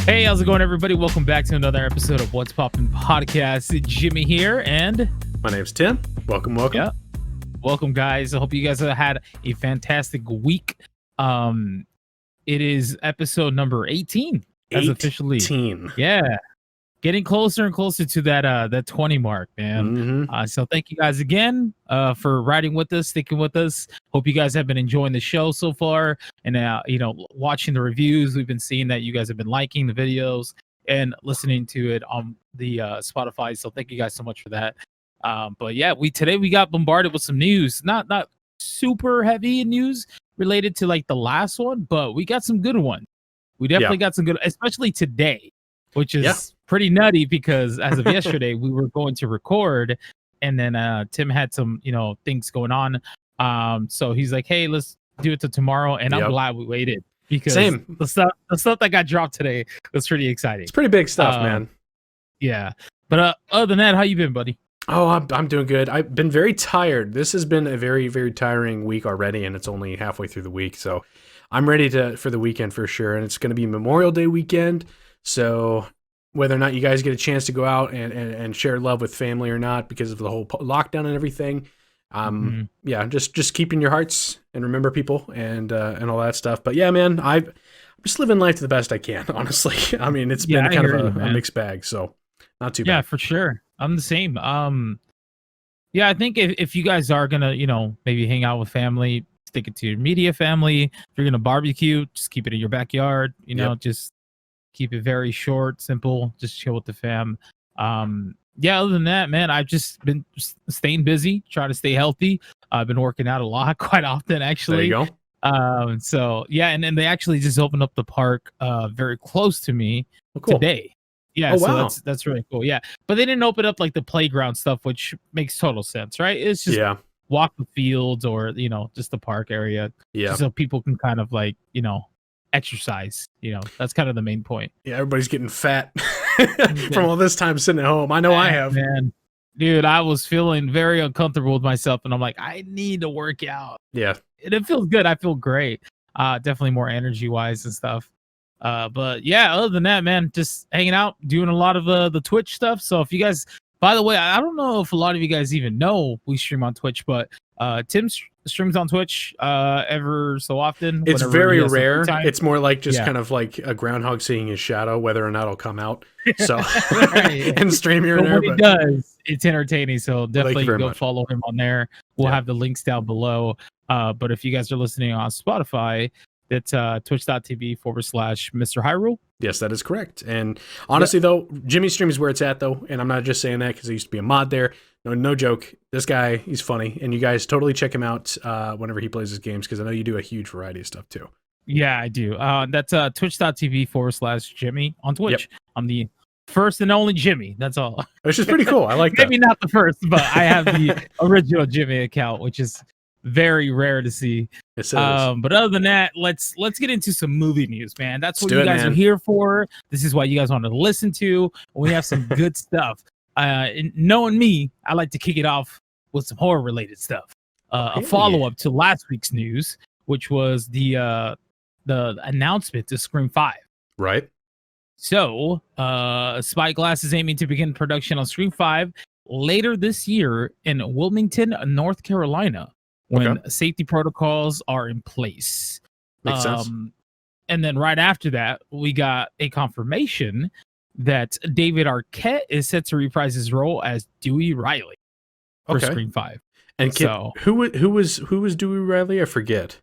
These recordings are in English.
Hey, how's it going, everybody? Welcome back to another episode of What's Poppin' Podcast. Jimmy here, and my name's Tim. Welcome. Yeah, welcome, guys. I hope you guys have had a fantastic week. It is episode number 18. Officially, yeah, getting closer and closer to that 20 mark, man. So thank you guys again for riding with us, sticking with us. Hope you guys have been enjoying the show so far, and watching the reviews. We've been seeing that you guys have been liking the videos and listening to it on the Spotify. So thank you guys so much for that. But yeah, today we got bombarded with some news, not super heavy news related to like the last one, but we got some good ones. We definitely got some good, especially today, which is pretty nutty because as of yesterday, we were going to record, and then Tim had some, things going on. So he's like, "Hey, let's do it to tomorrow," and I'm glad we waited because the stuff that got dropped today was pretty exciting. It's pretty big stuff, man. Yeah, but other than that, how you been, buddy? Oh, I'm doing good. I've been very tired. This has been a very, very tiring week already, and it's only halfway through the week, so I'm ready for the weekend for sure. And it's going to be Memorial Day weekend, so whether or not you guys get a chance to go out and share love with family or not because of the whole lockdown and everything, just keeping your hearts and remember people and all that stuff. But yeah, man, I'm just living life to the best I can, honestly. I mean, it's been kind of a mixed bag, so not too bad. Yeah, for sure. I'm the same. I think if you guys are gonna, maybe hang out with family, stick it to your immediate family. If you're gonna barbecue, just keep it in your backyard. Just keep it very short, simple. Just chill with the fam. Other than that, man, I've just been staying busy, trying to stay healthy. I've been working out a lot, quite often, actually. There you go. And then they actually just opened up the park very close to me today. Yeah, wow. That's really cool. Yeah, but they didn't open up like the playground stuff, which makes total sense, right? It's just walk the fields or just the park area, so people can kind of like exercise. That's kind of the main point. Yeah, everybody's getting fat from all this time sitting at home. I know I have. Man, dude, I was feeling very uncomfortable with myself, and I'm like, I need to work out. Yeah, and it feels good. I feel great. Definitely more energy wise and stuff. But yeah, other than that, man, just hanging out, doing a lot of the Twitch stuff. So if you guys, by the way, I don't know if a lot of you guys even know we stream on Twitch, but Tim streams on Twitch ever so often. It's very rare. It's more like just kind of like a groundhog seeing his shadow, whether or not it'll come out. So and stream here and there. But when he does, it's entertaining. So definitely go follow him on there. We'll have the links down below. But if you guys are listening on Spotify, it's twitch.tv/Mr. Hyrule. Yes, that is correct. And honestly, though, Jimmy's stream is where it's at, though. And I'm not just saying that because I used to be a mod there. No joke. This guy, he's funny. And you guys totally check him out whenever he plays his games because I know you do a huge variety of stuff, too. Yeah, I do. That's twitch.tv/Jimmy on Twitch. Yep. I'm the first and only Jimmy. That's all. Which is pretty cool. I like that. Maybe not the first, but I have the original Jimmy account, which is very rare to see. Yes, but other than that, let's get into some movie news, man. That's what you guys are here for. This is what you guys want to listen to. We have some good stuff. Knowing me, I like to kick it off with some horror related stuff. A follow-up to last week's news, which was the announcement to Scream 5. Right. So Spyglass is aiming to begin production on Scream 5 later this year in Wilmington, North Carolina, when safety protocols are in place. Makes sense. And then right after that, we got a confirmation that David Arquette is set to reprise his role as Dewey Riley for Scream 5. And who was Dewey Riley? I forget.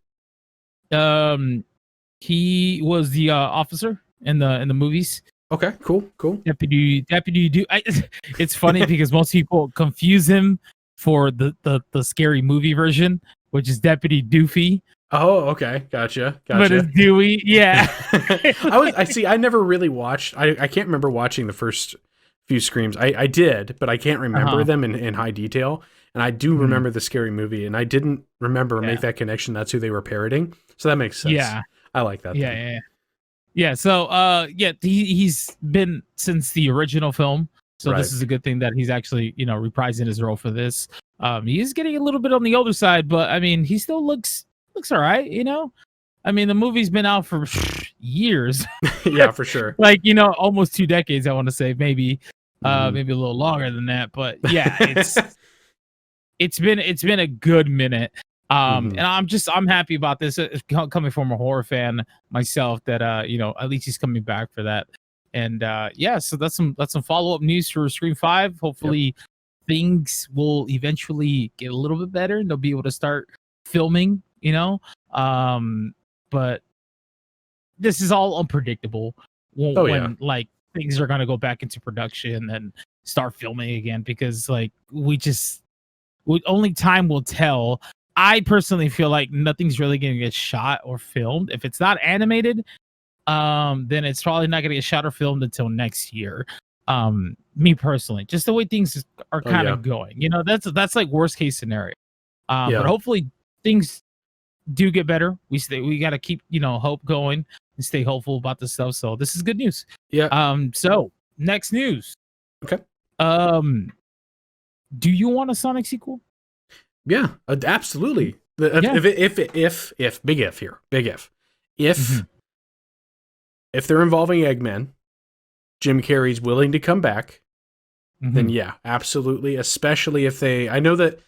He was the officer in the movies. Okay, cool. Deputy it's funny because most people confuse him for the scary movie version, which is Deputy Doofy. Oh, okay, gotcha. But it's Dewey, yeah. I never really watched. I can't remember watching the first few Screams. I did, but I can't remember them in high detail. And I do remember the scary movie, and I didn't remember make that connection. That's who they were parroting. So that makes sense. Yeah, I like that. Yeah. So he's been since the original film. So this is a good thing that he's actually, reprising his role for this. He's getting a little bit on the older side, but I mean, he still looks all right, I mean, the movie's been out for years. Yeah, for sure. Like, you know, almost 2 decades, I want to say, maybe maybe a little longer than that. But yeah, it's been a good minute. And I'm happy about this, coming from a horror fan myself, that you know, at least he's coming back for that. And yeah, so that's some follow-up news for Scream 5. Hopefully things will eventually get a little bit better and they'll be able to start filming, you know. But this is all unpredictable when like things are going to go back into production and start filming again, because like only time will tell. I personally feel like nothing's really going to get shot or filmed. If it's not animated, then it's probably not going to get shot or filmed until next year. Me personally, just the way things are kind of going, you know, that's like worst case scenario. But hopefully things do get better. We got to keep, you know, hope going and stay hopeful about this stuff. So this is good news. Yeah. So next news. Okay. Do you want a Sonic sequel? Yeah, absolutely. If big if here, big if they're involving Eggman, Jim Carrey's willing to come back, then yeah, absolutely. Especially if I know that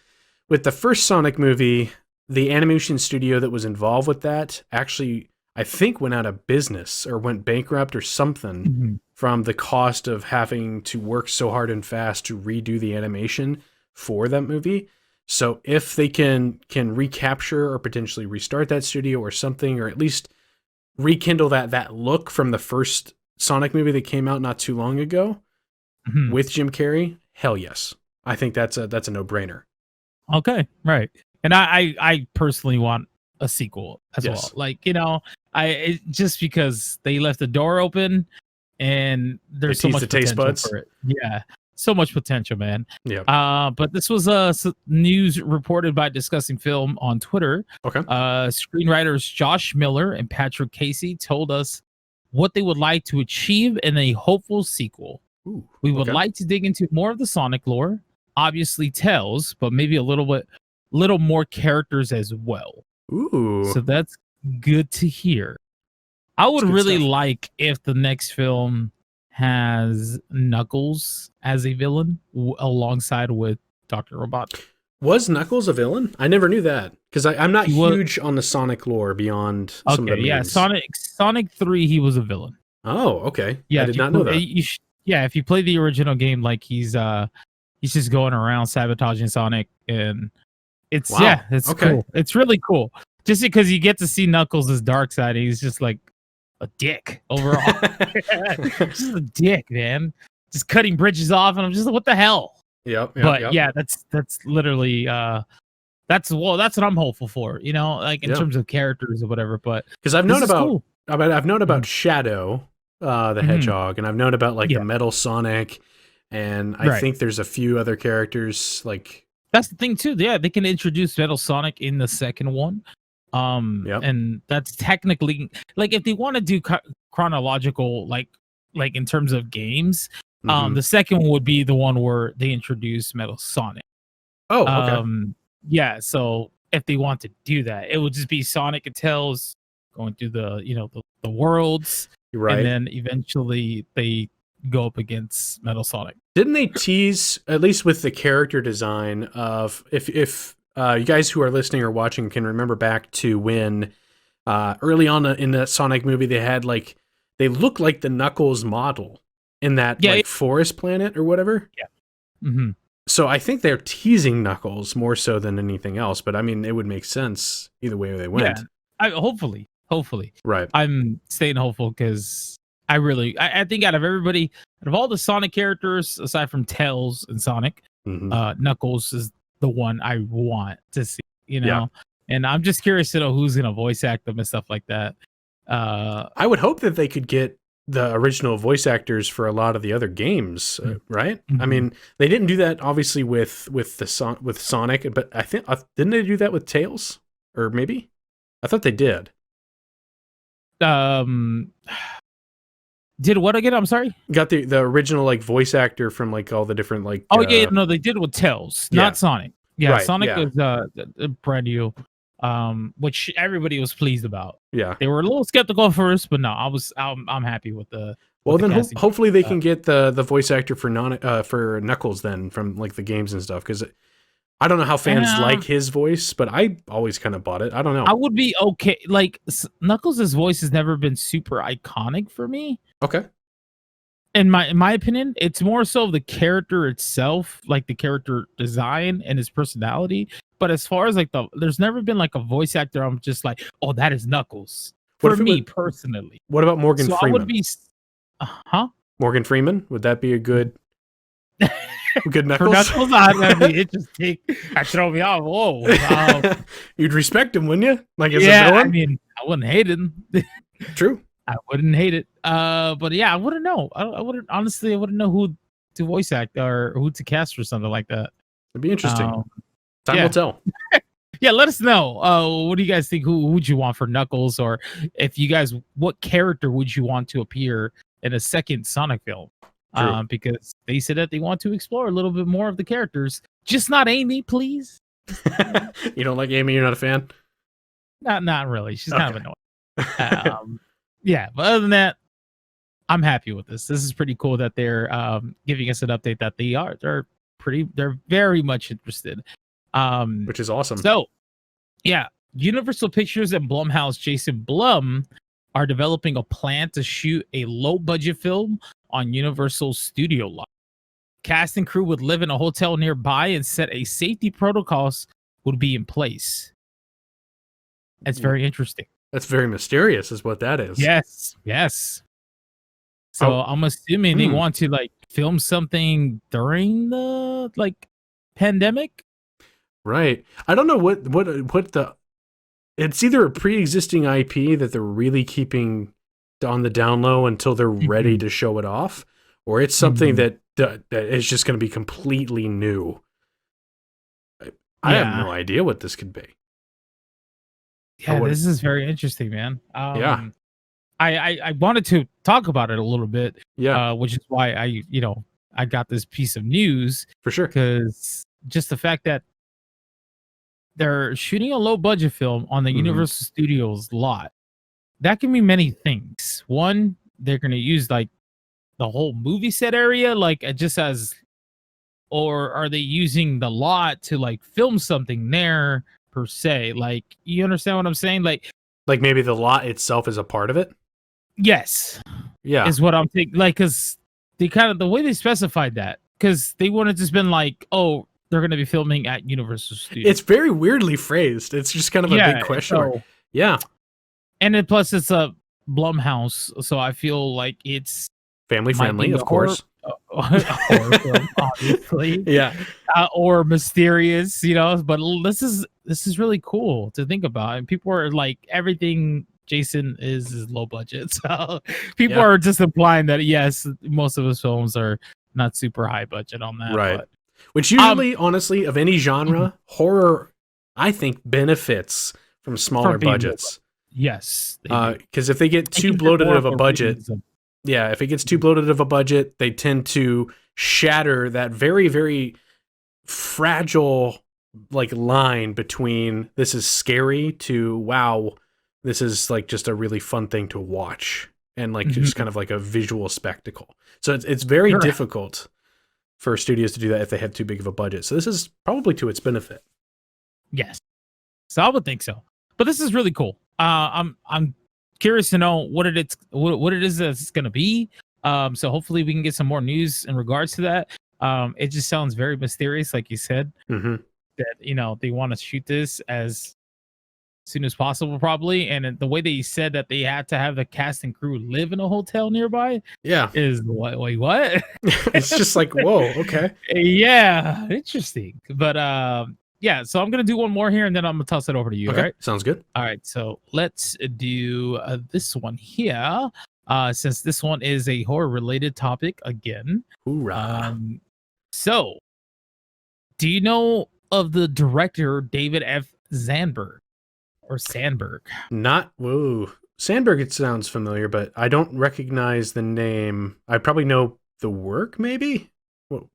with the first Sonic movie, the animation studio that was involved with that actually, I think, went out of business or went bankrupt or something from the cost of having to work so hard and fast to redo the animation for that movie. So if they can recapture or potentially restart that studio or something, or at least rekindle that look from the first Sonic movie that came out not too long ago with Jim Carrey, hell yes. I think that's a no-brainer. Okay, right. And I personally want a sequel as well. Like, you know, just because they left the door open and there's so much potential for it. Yeah. So much potential, man. Yeah. But this was news reported by Discussing Film on Twitter. Okay. Screenwriters Josh Miller and Patrick Casey told us what they would like to achieve in a hopeful sequel. We would like to dig into more of the Sonic lore, obviously Tails, but maybe a little more characters as well. Ooh. So that's good to hear. I would really like if the next film has Knuckles as a villain alongside with Dr. Robot. Was Knuckles a villain? I never knew that, because I'm not huge on the Sonic lore beyond some of the movies. Sonic 3, he was a villain. Oh, okay. Yeah, I did not know that. If you play the original game, like he's just going around sabotaging Sonic, and it's cool. It's really cool. Just because you get to see Knuckles' dark side, he's just like a dick overall. Just a dick, man. Just cutting bridges off, and I'm just like, what the hell? Yeah, that's literally that's what I'm hopeful for, you know, like in terms of characters or whatever. But because I've known about Shadow the Hedgehog, and I've known about like the Metal Sonic, and I think there's a few other characters. Like, that's the thing too. Yeah, they can introduce Metal Sonic in the second one. And that's technically, like, if they want to do chronological, like in terms of games, the second one would be the one where they introduce Metal Sonic. Oh, okay. Yeah, so if they want to do that, it would just be Sonic and Tails going through the worlds, and then eventually they go up against Metal Sonic. Didn't they tease, at least with the character design, of if you guys who are listening or watching can remember back to when early on in the Sonic movie, they look like the Knuckles model in that forest planet or whatever. Yeah. So I think they're teasing Knuckles more so than anything else. But I mean, it would make sense either way they went. Yeah, hopefully. Right. I'm staying hopeful because I think out of all the Sonic characters, aside from Tails and Sonic, Knuckles is the one I want to see, you know. And I'm just curious to know who's gonna voice act them and stuff like that. I would hope that they could get the original voice actors for a lot of the other games, right? I mean, they didn't do that obviously with Sonic, but I think didn't they do that with Tails? Or maybe I thought they did. Did what again? I'm sorry. Got the original like voice actor from like all the different like. Oh no, they did it with Tails, not Sonic. Yeah, right, Sonic was brand new. which everybody was pleased about. Yeah, they were a little skeptical at first, but no, I'm happy with the. Well, with the then casting. hopefully they can get the voice actor for for Knuckles then from like the games and stuff, because I don't know how fans like his voice, but I always kind of bought it. I don't know. I would be okay. Like Knuckles' voice has never been super iconic for me. Okay. In my opinion, it's more so the character itself, like the character design and his personality. But as far as like there's never been like a voice actor I'm just like, oh, that is Knuckles for me personally. What about Morgan Freeman? I would be, Morgan Freeman, would that be a good Knuckles? For Knuckles, that'd be interesting. That throw me off. Whoa, wow. You'd respect him, wouldn't you? Like as a villain? I mean, I wouldn't hate him. True. I wouldn't hate it. But yeah, I wouldn't know. I wouldn't honestly. I wouldn't know who to voice act or who to cast for something like that. It'd be interesting. Time will tell. Yeah, let us know. What do you guys think? Who would you want for Knuckles? Or if you guys, what character would you want to appear in a second Sonic film? Because they said that they want to explore a little bit more of the characters. Just not Amy, please. You don't like Amy? You're not a fan? Not really. She's kind of annoying. Yeah, but other than that, I'm happy with this. This is pretty cool that they're giving us an update that they're very much interested. Which is awesome. So, yeah, Universal Pictures and Blumhouse Jason Blum are developing a plan to shoot a low-budget film on Universal Studio lot. Cast and crew would live in a hotel nearby and set a safety protocols would be in place. That's very interesting. That's very mysterious, is what that is. Yes. So I'm assuming they want to like film something during the like pandemic. Right. I don't know what the. It's either a pre-existing IP that they're really keeping on the down low until they're ready to show it off, or it's something that is just going to be completely new. I have no idea what this could be. Yeah, this is very interesting, man. I wanted to talk about it a little bit. Yeah. Which is why I got this piece of news. For sure. Because just the fact that they're shooting a low budget film on the Universal Studios lot, that can mean many things. One, they're going to use like the whole movie set area, like just as, or are they using the lot to like film something there per se? Like, you understand what I'm saying? Like maybe the lot itself is a part of it. Yes. Yeah. Is what I'm thinking. Like, because they kind of the way they specified that, because they wouldn't just been like, oh, they're going to be filming at Universal Studios. It's very weirdly phrased. It's just kind of a big question mark. Yeah. And then plus it's a Blumhouse, so I feel like it's family friendly, of course. Horror film, obviously. Yeah. Or mysterious, but this is really cool to think about. And people are like, everything Jason is low budget. So people are just implying that, yes, most of his films are not super high budget on that. Right. But, which usually, honestly, of any genre, horror, I think, benefits from smaller budgets. Yes. Because if they get too bloated of a budget, if it gets too bloated of a budget, they tend to shatter that very, very fragile like line between this is scary to wow, this is like just a really fun thing to watch and like just kind of like a visual spectacle. So it's very difficult for studios to do that if they have too big of a budget. So this is probably to its benefit. Yes. So I would think so. But this is really cool. I'm curious to know what it is that it's going to be. So hopefully we can get some more news in regards to that. It just sounds very mysterious, like you said, that, they want to shoot this as soon as possible, probably. And the way they said that they had to have the cast and crew live in a hotel nearby. Yeah. Is wait, what? It's just like, whoa, okay. Yeah. Interesting. But, yeah, so I'm going to do one more here, and then I'm going to toss it over to you. Okay, all right? Sounds good. All right, so let's do this one here, since this one is a horror-related topic again. Hoorah. So, do you know of the director David F. Sandberg? Or Sandburg? Sandburg, it sounds familiar, but I don't recognize the name. I probably know the work, maybe? Whoa.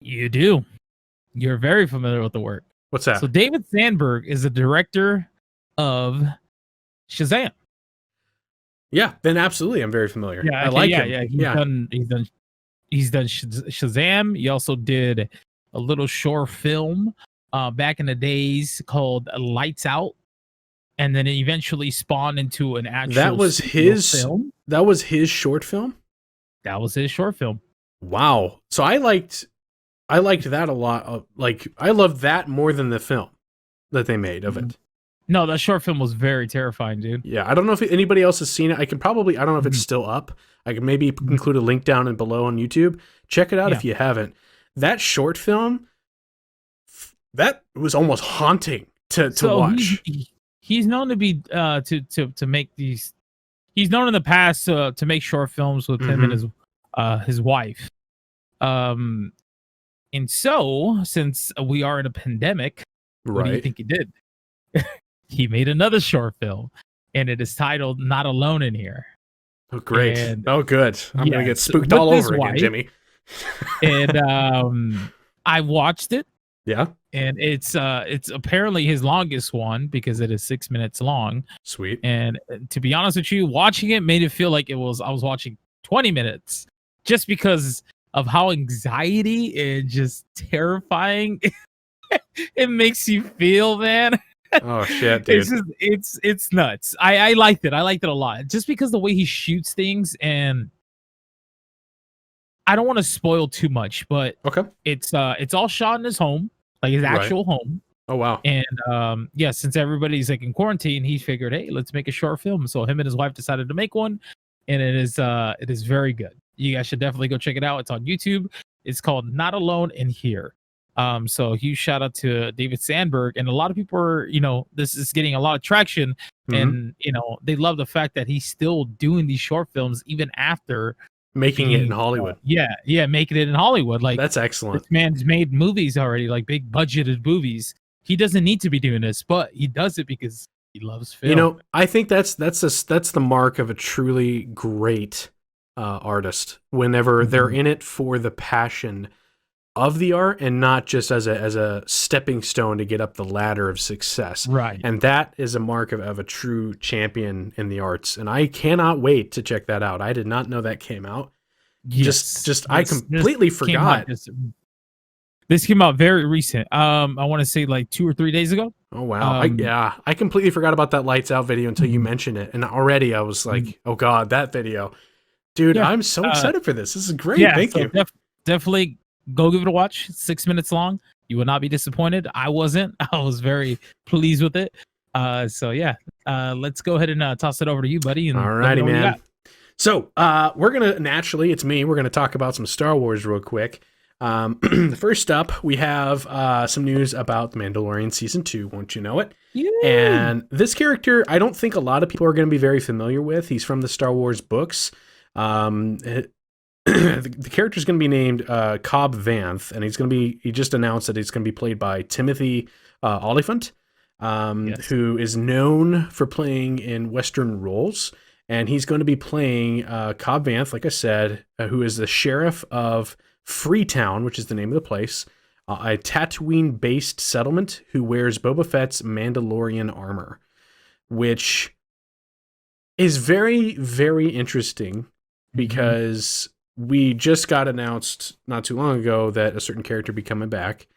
You do. You're very familiar with the work. What's that? So David Sandberg is a director of Shazam. Yeah, then absolutely, I'm very familiar. Yeah, I like him. He's done Shazam. He also did a little short film back in the days called Lights Out, and then it eventually spawned into an actual that was his film. That was his short film. That was his short film. Wow. So I liked that a lot. Like I loved that more than the film that they made of it. No, that short film was very terrifying, dude. Yeah, I don't know if anybody else has seen it. I don't know if it's still up. I can maybe include a link down and below on YouTube. Check it out if you haven't. That short film, that was almost haunting to watch. He's known to be to make these. He's known in the past to make short films with him and his wife. And so since we are in a pandemic, what do you think he did? He made another short film, and it is titled "Not Alone in Here." Oh, great! Good. I'm gonna get spooked all over again, Jimmy. And I watched it. Yeah. And it's apparently his longest one because it is 6 minutes long. Sweet. And to be honest with you, watching it made it feel like I was watching 20 minutes, just because of how anxiety and just terrifying it makes you feel, man. Oh shit, dude! It's nuts. I liked it. I liked it a lot, just because the way he shoots things, and I don't want to spoil too much, but it's all shot in his home, like his actual home. Oh wow! And since everybody's like in quarantine, he figured, hey, let's make a short film. So him and his wife decided to make one, and it is very good. You guys should definitely go check it out. It's on YouTube. It's called Not Alone in Here. So huge shout out to David Sandburg, and a lot of people are, this is getting a lot of traction, and they love the fact that he's still doing these short films even after making it in Hollywood. Making it in Hollywood. Like, that's excellent. This man's made movies already, like big budgeted movies. He doesn't need to be doing this, but he does it because he loves film. I think that's the mark of a truly great artist. Whenever they're in it for the passion of the art and not just as a stepping stone to get up the ladder of success. Right. And that is a mark of a true champion in the arts. And I cannot wait to check that out. I did not know that came out. Yes. I completely forgot. This came out very recent. I want to say like 2 or 3 days ago. Oh wow. I completely forgot about that Lights Out video until you mentioned it. And already I was like, oh God, that video. Dude, I'm so excited for this. This is great. Thank you. Definitely go give it a watch. 6 minutes long. You will not be disappointed. I wasn't. I was very pleased with it. Let's go ahead and toss it over to you, buddy. And alrighty, man. So we're gonna talk about some Star Wars real quick. First up, we have some news about The Mandalorian Season 2, won't you know it? Yeah. And this character, I don't think a lot of people are going to be very familiar with. He's from the Star Wars books. The character is going to be named Cobb Vanth, and he just announced that he's going to be played by Timothy Olyphant, who is known for playing in Western roles. And he's going to be playing Cobb Vanth, like I said, who is the sheriff of Freetown, which is the name of the place, a Tatooine-based settlement who wears Boba Fett's Mandalorian armor, which is very, very interesting because we just got announced not too long ago that a certain character be coming back,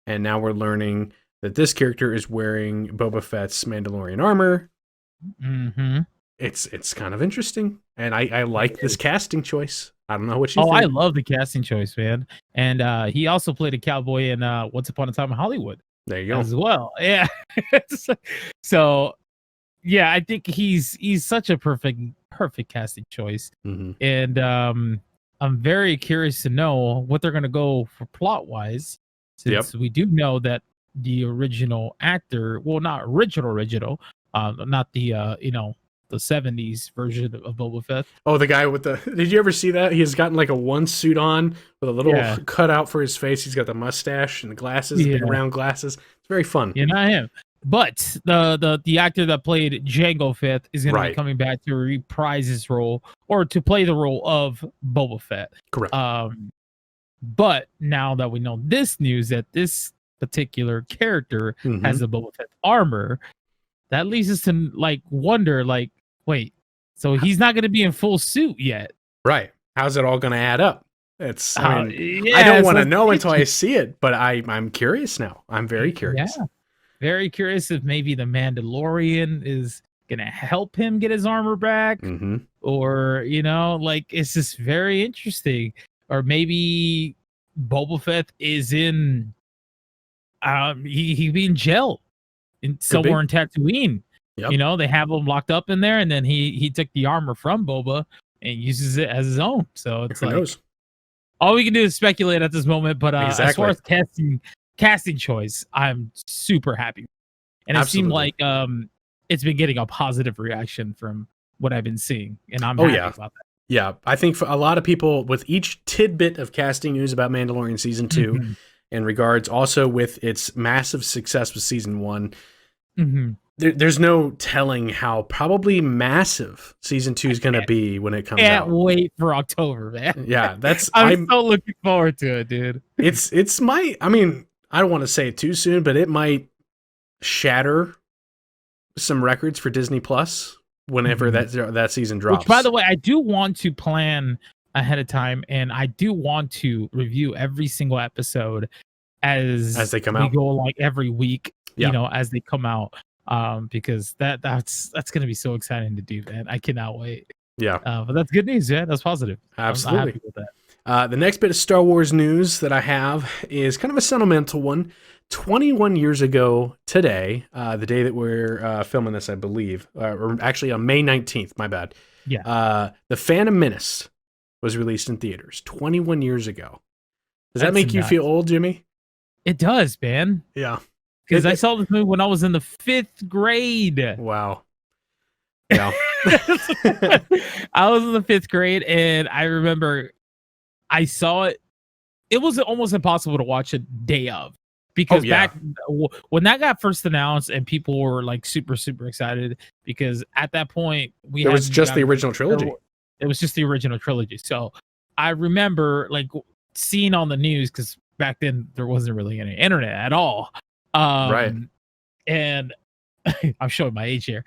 and now we're learning that this character is wearing Boba Fett's Mandalorian armor. Mm-hmm. It's kind of interesting, and I like this casting choice. I don't know what you think. I love the casting choice, man. And he also played a cowboy in Once Upon a Time in Hollywood. There you go. As well. Yeah. So, yeah, I think he's such a perfect casting choice. Mm-hmm. And I'm very curious to know what they're going to go for plot-wise, since we do know that the original actor, well, not original, not the, the 70s version of Boba Fett. Oh, the guy with did you ever see that? He has gotten like a one suit on with a little cutout for his face. He's got the mustache and the glasses, big round glasses. It's very fun. Yeah, not him. But the actor that played Jango Fett is going to be coming back to reprise his role, or to play the role of Boba Fett. Correct. But now that we know this news, that this particular character has the Boba Fett armor, that leads us to like wonder, like, wait, so he's not going to be in full suit yet, right? How's it all going to add up? It's, I mean, yeah, I don't want to know until I see it, but I'm curious now. I'm very curious. Yeah, very curious if maybe the Mandalorian is gonna help him get his armor back, or like it's just very interesting. Or maybe Boba Fett is in, he be in jail somewhere in Tatooine. Yep. They have him locked up in there, and then he took the armor from Boba and uses it as his own. So it's Who knows? All we can do is speculate at this moment. But exactly. As far as casting choice, I'm super happy, and it seemed like it's been getting a positive reaction from what I've been seeing, and I'm happy about that. Yeah, I think for a lot of people, with each tidbit of casting news about Mandalorian Season 2, in regards also with its massive success with Season 1, there's no telling how probably massive Season 2 is going to be when it comes out. Can't wait for October, man. Yeah, I'm so looking forward to it, dude. It's I mean, I don't want to say it too soon, but it might shatter some records for Disney Plus whenever that season drops. Which, by the way, I do want to plan ahead of time, and I do want to review every single episode as they come out. We go like every week, as they come out, because that's going to be so exciting to do, man. I cannot wait. Yeah, but that's good news, man. That's positive. Absolutely. I'm happy with that. The next bit of Star Wars news that I have is kind of a sentimental one. 21 years ago today, the day that we're filming this, I believe, or actually on May 19th, my bad. Yeah. The Phantom Menace was released in theaters 21 years ago. Does that make you feel old, Jimmy? It does, man. Yeah. Because I saw this movie when I was in the 5th grade. Wow. Yeah. I was in the 5th grade, and I remember I saw it. It was almost impossible to watch it day of. Because back when that got first announced and people were like super, super excited, because at that point it was just the original trilogy. It was just the original trilogy. So I remember like seeing on the news, because back then there wasn't really any internet at all. Right. And I'm showing my age here.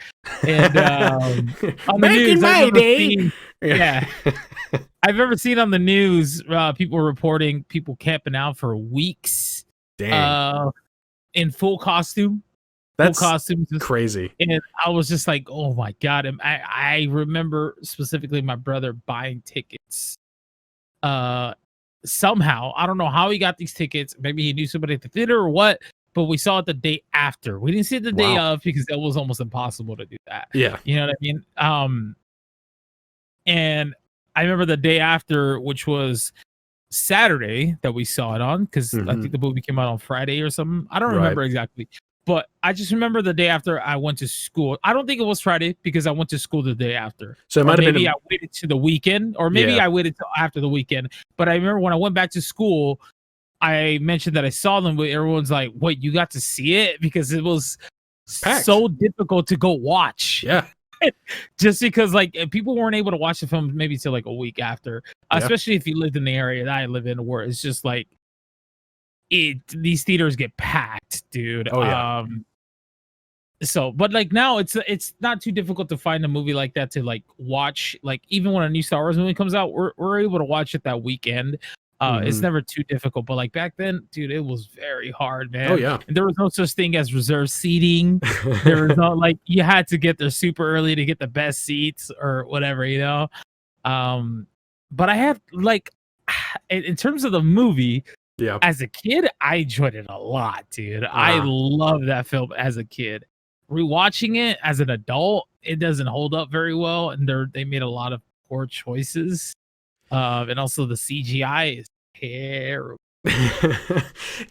And on the back news, in my day. Yeah. I've ever seen on the news people reporting people camping out for weeks. Damn. In full costume. That's full costumes. Crazy. And I was just like, oh my God. And I remember specifically my brother buying tickets. Somehow, I don't know how he got these tickets. Maybe he knew somebody at the theater or what, but we saw it the day after. We didn't see it the day of, because it was almost impossible to do that. Yeah. You know what I mean? And I remember the day after, which was Saturday that we saw it on, because I think the movie came out on Friday or something. I don't remember exactly, but I just remember the day after I went to school. I don't think it was Friday, because I went to school the day after. So it might have been I waited to the weekend, or maybe I waited till after the weekend. But I remember when I went back to school, I mentioned that I saw them, but everyone's like, "Wait, you got to see it?" Because it was so difficult to go watch. Yeah. Just because like people weren't able to watch the film maybe till like a week after, especially if you lived in the area that I live in, where it's just like these theaters get packed, dude. Oh yeah. So, but like now it's not too difficult to find a movie like that to like watch. Like even when a new Star Wars movie comes out, we're able to watch it that weekend. It's never too difficult, but like back then, dude, it was very hard, man. Oh yeah. And there was no such thing as reserved seating. There was no like you had to get there super early to get the best seats or whatever, you know. But I have like in terms of the movie, as a kid, I enjoyed it a lot, dude. I love that film as a kid. Rewatching it as an adult, it doesn't hold up very well, and they made a lot of poor choices. And also the CGI is terrible.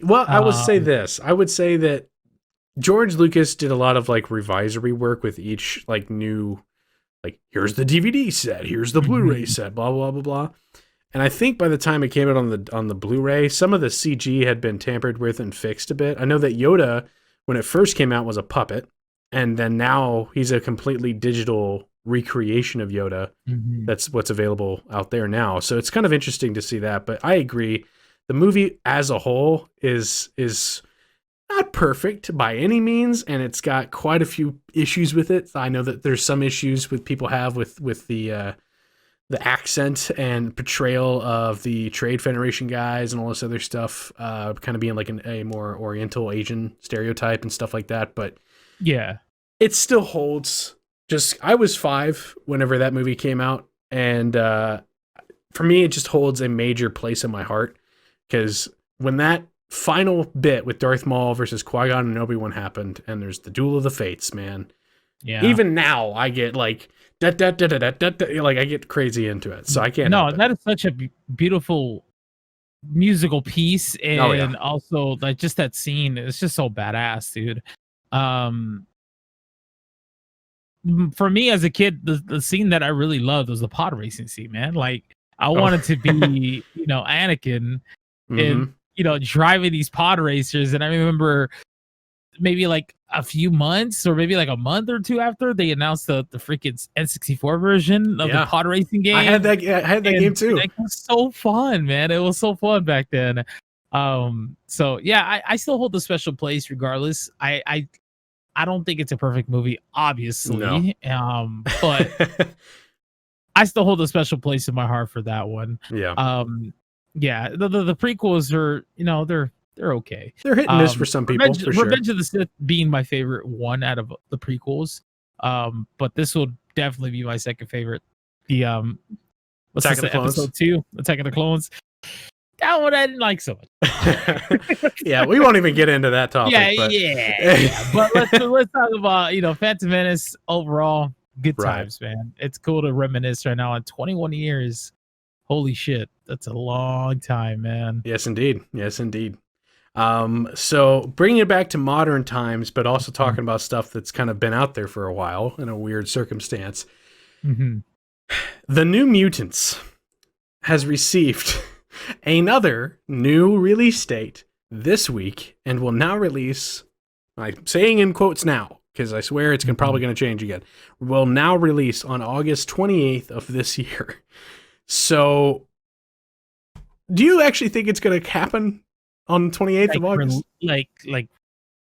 Well, I would say this. I would say that George Lucas did a lot of like revisory work with each like new, like here's the DVD set, here's the Blu-ray set, blah blah blah blah. And I think by the time it came out on the Blu-ray, some of the CG had been tampered with and fixed a bit. I know that Yoda, when it first came out, was a puppet, and then now he's a completely digital recreation of Yoda. That's what's available out there now. So it's kind of interesting to see that. But I agree, the movie as a whole is not perfect by any means, and it's got quite a few issues with it. I know that there's some issues with people have with the accent and portrayal of the Trade Federation guys and all this other stuff, kind of being like a more Oriental Asian stereotype and stuff like that. But yeah, it still holds. Just I was 5 whenever that movie came out, and for me, it just holds a major place in my heart, because when that final bit with Darth Maul versus Qui-Gon and Obi-Wan happened, and there's the Duel of the Fates, man. Yeah. Even now, I get like like I get crazy into it, so I can't. No, that is such a beautiful musical piece, and also like just that scene. It's just so badass, dude. For me as a kid, the scene that I really loved was the pod racing scene, man. Like I wanted to be, Anakin, and driving these pod racers. And I remember maybe like a few months or maybe like a month or two after they announced the freaking N64 version of the pod racing game. I had that game too. It was so fun, man. It was so fun back then. So yeah, I still hold a special place regardless. I don't think it's a perfect movie, obviously. No. But I still hold a special place in my heart for that one. Yeah. Yeah, the prequels are, they're okay. They're hit and miss for some people. Revenge of the Sith being my favorite one out of the prequels. But this will definitely be my second favorite. The Attack of the Clones. Episode 2, Attack of the Clones. That one I didn't like so much. Yeah, we won't even get into that topic. Yeah. But let's talk about Phantom Menace overall. Good times, man. It's cool to reminisce right now on 21 years. Holy shit, that's a long time, man. Yes, indeed. So bringing it back to modern times, but also talking about stuff that's kind of been out there for a while in a weird circumstance. Mm-hmm. The New Mutants has received another new release date this week and will now release, I'm saying in quotes now, because I swear it's probably going to change again, will now release on August 28th of this year. So, do you actually think it's going to happen on the 28th of August? Like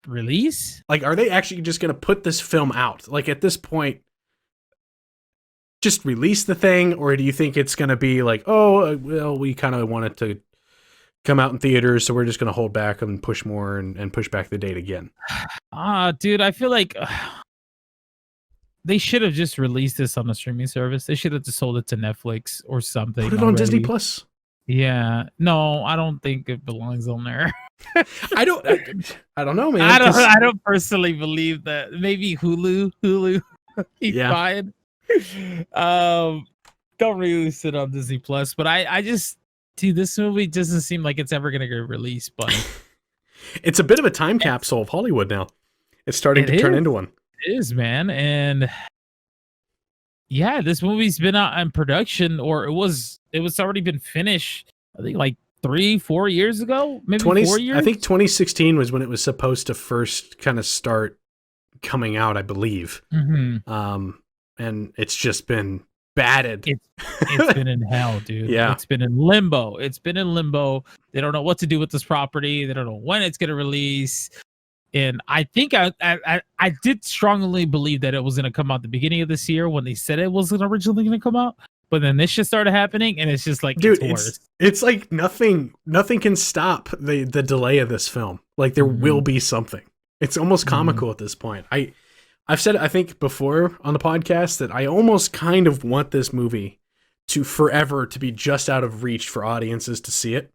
release? Like, are they actually just going to put this film out? Like, at this point, just release the thing? Or do you think it's going to be like, oh, well, we kind of want it to come out in theaters, so we're just going to hold back and push more and push back the date again? Dude, I feel like they should have just released this on a streaming service. They should have just sold it to Netflix or something. Put it on Disney Plus. Yeah. No, I don't think it belongs on there. I don't know, man. I don't personally believe that. Maybe Hulu. He's fine. Don't release it on Disney Plus. But I just this movie doesn't seem like it's ever gonna get released, but it's a bit of a time capsule of Hollywood now. It's starting to turn into one. It is, man. And yeah, this movie's been out in production, or it was already been finished, I think like 3-4 years ago, maybe 4 years. I think 2016 was when it was supposed to first kind of start coming out, I believe. Mm-hmm. And it's just been batted. It's been in hell, dude. Yeah. It's been in limbo. They don't know what to do with this property. They don't know when it's going to release. And I think I did strongly believe that it was going to come out the beginning of this year when they said it was originally going to come out. But then this shit started happening, and it's just like, dude, it's like nothing can stop the delay of this film. Like there will be something. It's almost comical at this point. I've said it, I think, before on the podcast that I almost kind of want this movie to forever to be just out of reach for audiences to see it,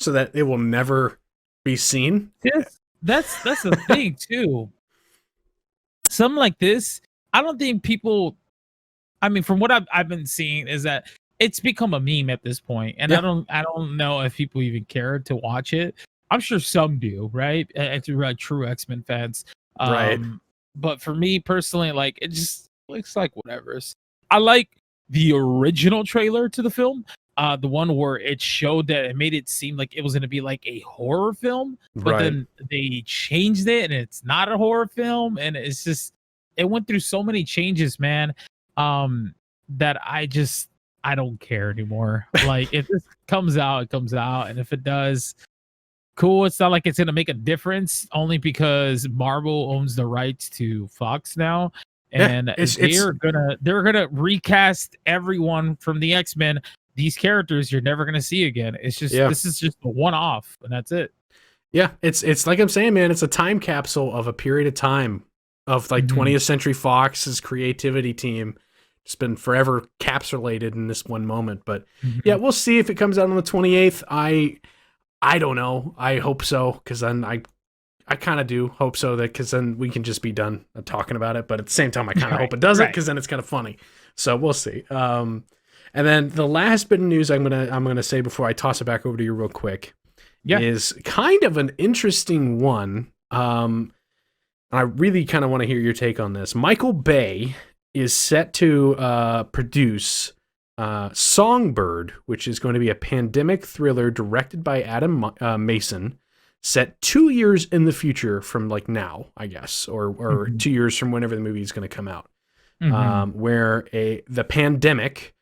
so that it will never be seen. Yes. That's the thing too. Something like this, I don't think people. I mean, from what I've been seeing, is that it's become a meme at this point, and I don't know if people even care to watch it. I'm sure some do, right? If you're like true X-Men fans, right? But for me personally, like it just looks like whatever. I like the original trailer to the film. The one where it showed that it made it seem like it was going to be like a horror film, but then they changed it and it's not a horror film. And it's just, it went through so many changes, man, that I don't care anymore. Like if this comes out, it comes out. And if it does, cool. It's not like it's gonna make a difference, only because Marvel owns the rights to Fox now, and they're gonna recast everyone from the X-Men. These characters you're never gonna see again. It's just this is just a one-off, and that's it. Yeah, it's like I'm saying, man. It's a time capsule of a period of time of like 20th Century Fox's creativity team. It's been forever capsulated in this one moment, but yeah, we'll see if it comes out on the 28th. I don't know. I hope so, because then I kind of do hope so, that because then we can just be done talking about it. But at the same time, I kind of hope it doesn't, because then it's kind of funny. So we'll see. And then the last bit of news I'm gonna say before I toss it back over to you real quick is kind of an interesting one. I really kind of want to hear your take on this. Michael Bay is set to produce Songbird, which is going to be a pandemic thriller directed by Adam Mason, set 2 years in the future from like now, I guess, or 2 years from whenever the movie is going to come out, where the pandemic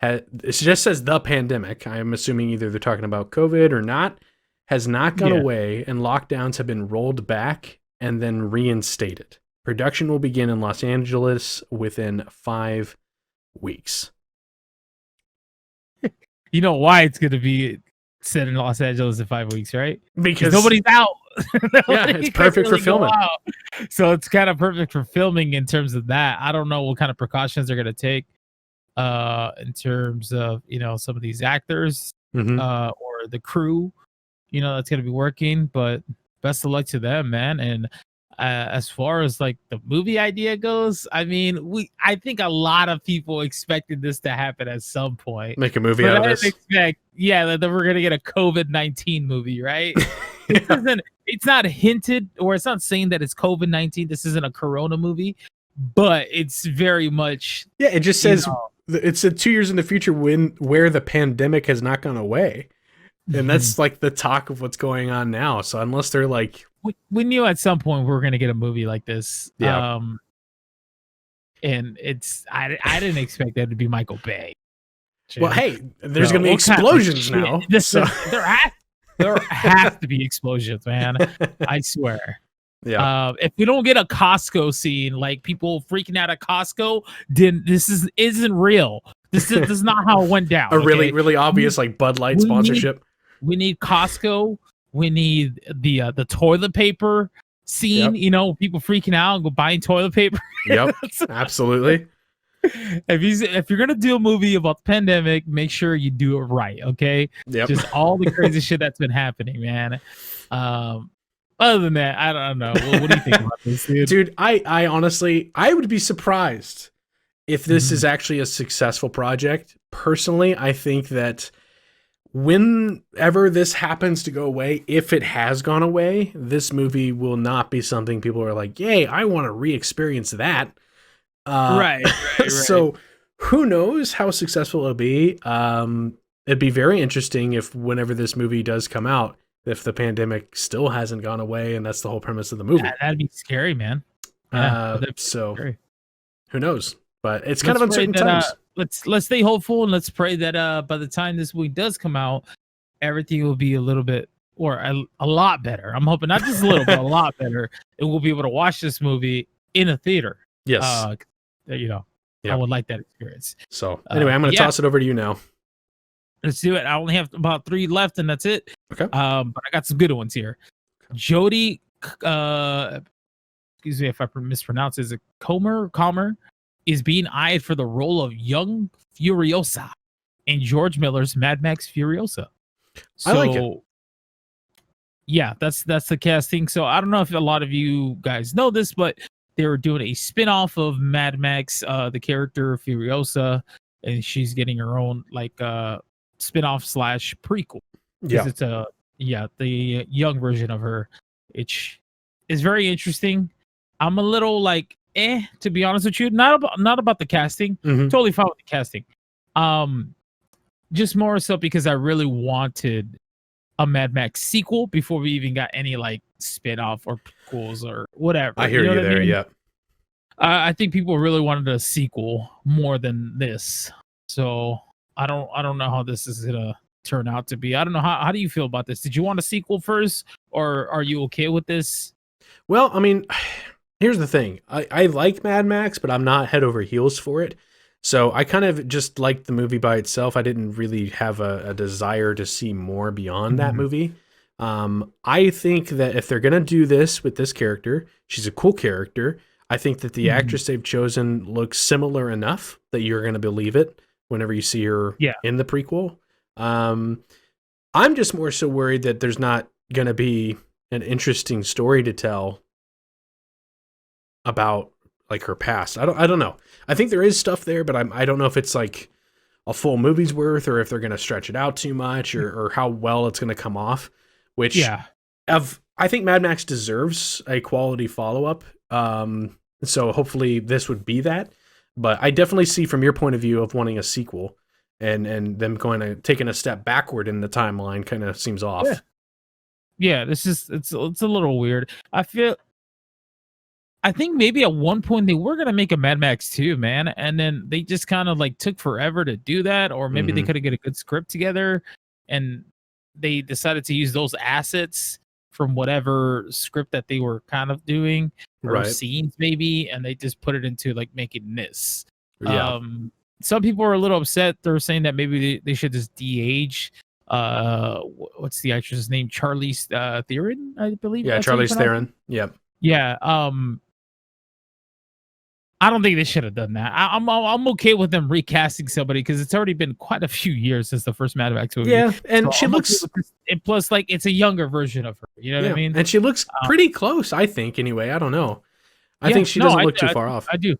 it just says the pandemic. I'm assuming either they're talking about COVID or not, has not gone away, and lockdowns have been rolled back and then reinstated. Production will begin in Los Angeles within 5 weeks. You know why it's going to be set in Los Angeles in 5 weeks, right? Because nobody's out. It's perfect for filming. So it's kind of perfect for filming in terms of that. I don't know what kind of precautions they're going to take in terms of, some of these actors or the crew, that's going to be working. But best of luck to them, man. And as far as like the movie idea goes, I mean, I think a lot of people expected this to happen at some point. Make a movie out of this. That we're gonna get a COVID-19 movie, right? It's not hinted, or it's not saying that it's COVID-19. This isn't a Corona movie, but it's very much. Yeah, it just says it's 2 years in the future where the pandemic has not gone away, and that's like the talk of what's going on now. So unless they're like. We knew at some point we were going to get a movie like this. Yeah. And I didn't expect that to be Michael Bay. Well, hey, there's going to be explosions now. There has to be explosions, man. I swear. Yeah. If we don't get a Costco scene, like people freaking out at Costco, then this isn't real. This is not how it went down. Really, really obvious like Bud Light sponsorship. We need Costco. We need the toilet paper scene, people freaking out and go buying toilet paper. Yep, absolutely. If you're gonna do a movie about the pandemic, make sure you do it right, okay? Yep. Just all the crazy shit that's been happening, man. Other than that, I don't know. What do you think about this, dude? Dude, I honestly, I would be surprised if this is actually a successful project. Personally, I think that whenever this happens to go away, if it has gone away, this movie will not be something people are like, yay, I want to re-experience that. Right. So who knows how successful it'll be. It'd be very interesting if whenever this movie does come out, if the pandemic still hasn't gone away, and that's the whole premise of the movie. Yeah, that'd be scary, man. Scary. Who knows? But it's kind of uncertain times. Let's stay hopeful, and let's pray that by the time this movie does come out, everything will be a little bit or a lot better. I'm hoping not just a little, but a lot better, and we'll be able to watch this movie in a theater. Yes, I would like that experience. So anyway, I'm going to toss it over to you now. Let's do it. I only have about 3 left, and that's it. Okay. But I got some good ones here. Okay. Jodie, excuse me if I mispronounce it, is it Comer? Is being eyed for the role of young Furiosa in George Miller's Mad Max Furiosa. So, I like it. Yeah, that's the casting. So I don't know if a lot of you guys know this, but they were doing a spin-off of Mad Max, the character Furiosa, and she's getting her own like spin-off / prequel. Yeah. It's the young version of her. It's very interesting. I'm a little like to be honest with you, not about the casting. Totally fine with the casting. Just more so because I really wanted a Mad Max sequel before we even got any like spin-off or prequels or whatever. I hear you there. I mean? Yeah. I think people really wanted a sequel more than this. So I don't know how this is gonna turn out to be. I don't know. How do you feel about this? Did you want a sequel first, or are you okay with this? Well, I mean, here's the thing. I like Mad Max, but I'm not head over heels for it. So I kind of just liked the movie by itself. I didn't really have a desire to see more beyond that movie. I think that if they're going to do this with this character, she's a cool character. I think that the actress they've chosen looks similar enough that you're going to believe it whenever you see her in the prequel. I'm just more so worried that there's not going to be an interesting story to tell about like her past. I don't know. I think there is stuff there, but I don't know if it's like a full movie's worth or if they're going to stretch it out too much or how well it's going to come off, which I think Mad Max deserves a quality follow-up. So hopefully this would be that, but I definitely see from your point of view of wanting a sequel and them taking a step backward in the timeline kind of seems off. Yeah, this is it's a little weird. I think maybe at one point they were gonna make a Mad Max 2, man, and then they just kind of like took forever to do that, or maybe they couldn't get a good script together, and they decided to use those assets from whatever script that they were kind of doing or scenes maybe, and they just put it into like making this. Some people are a little upset. They're saying that maybe they should just de-age. What's the actress's name? Charlize Theron, I believe. Yeah, Charlize Theron. Yep. Yeah. I don't think they should have done that. I'm okay with them recasting somebody because it's already been quite a few years since the first Mad Max movie. Yeah, and she looks. And plus, like, it's a younger version of her. You know what I mean? And she looks pretty close, I think. Anyway, I don't know. I think she doesn't look too far off. I do.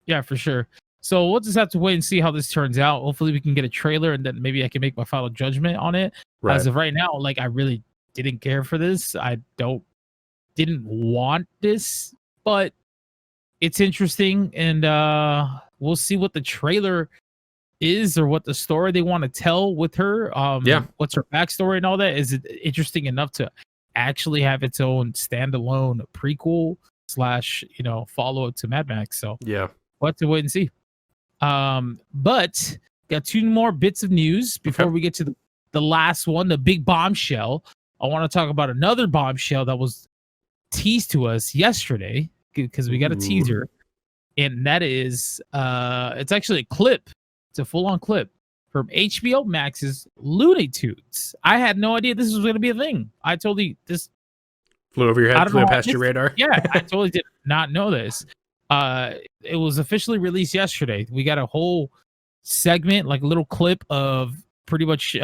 Yeah, for sure. So we'll just have to wait and see how this turns out. Hopefully, we can get a trailer, and then maybe I can make my final judgment on it. Right. As of right now, like, I really didn't care for this. I didn't want this, but it's interesting, and we'll see what the trailer is or what the story they want to tell with her. What's her backstory and all that? Is it interesting enough to actually have its own standalone prequel / follow-up to Mad Max? So we'll have to wait and see. But got two more bits of news before we get to the last one, the big bombshell. I want to talk about another bombshell that was teased to us yesterday, because we got a teaser, and that is it's actually a clip. It's a full-on clip from HBO Max's Looney Tunes. I had no idea this was going to be a thing. I totally this flew over your head, flew past your radar. Yeah, I totally did not know this. It was officially released yesterday. We got a whole segment, like a little clip of pretty much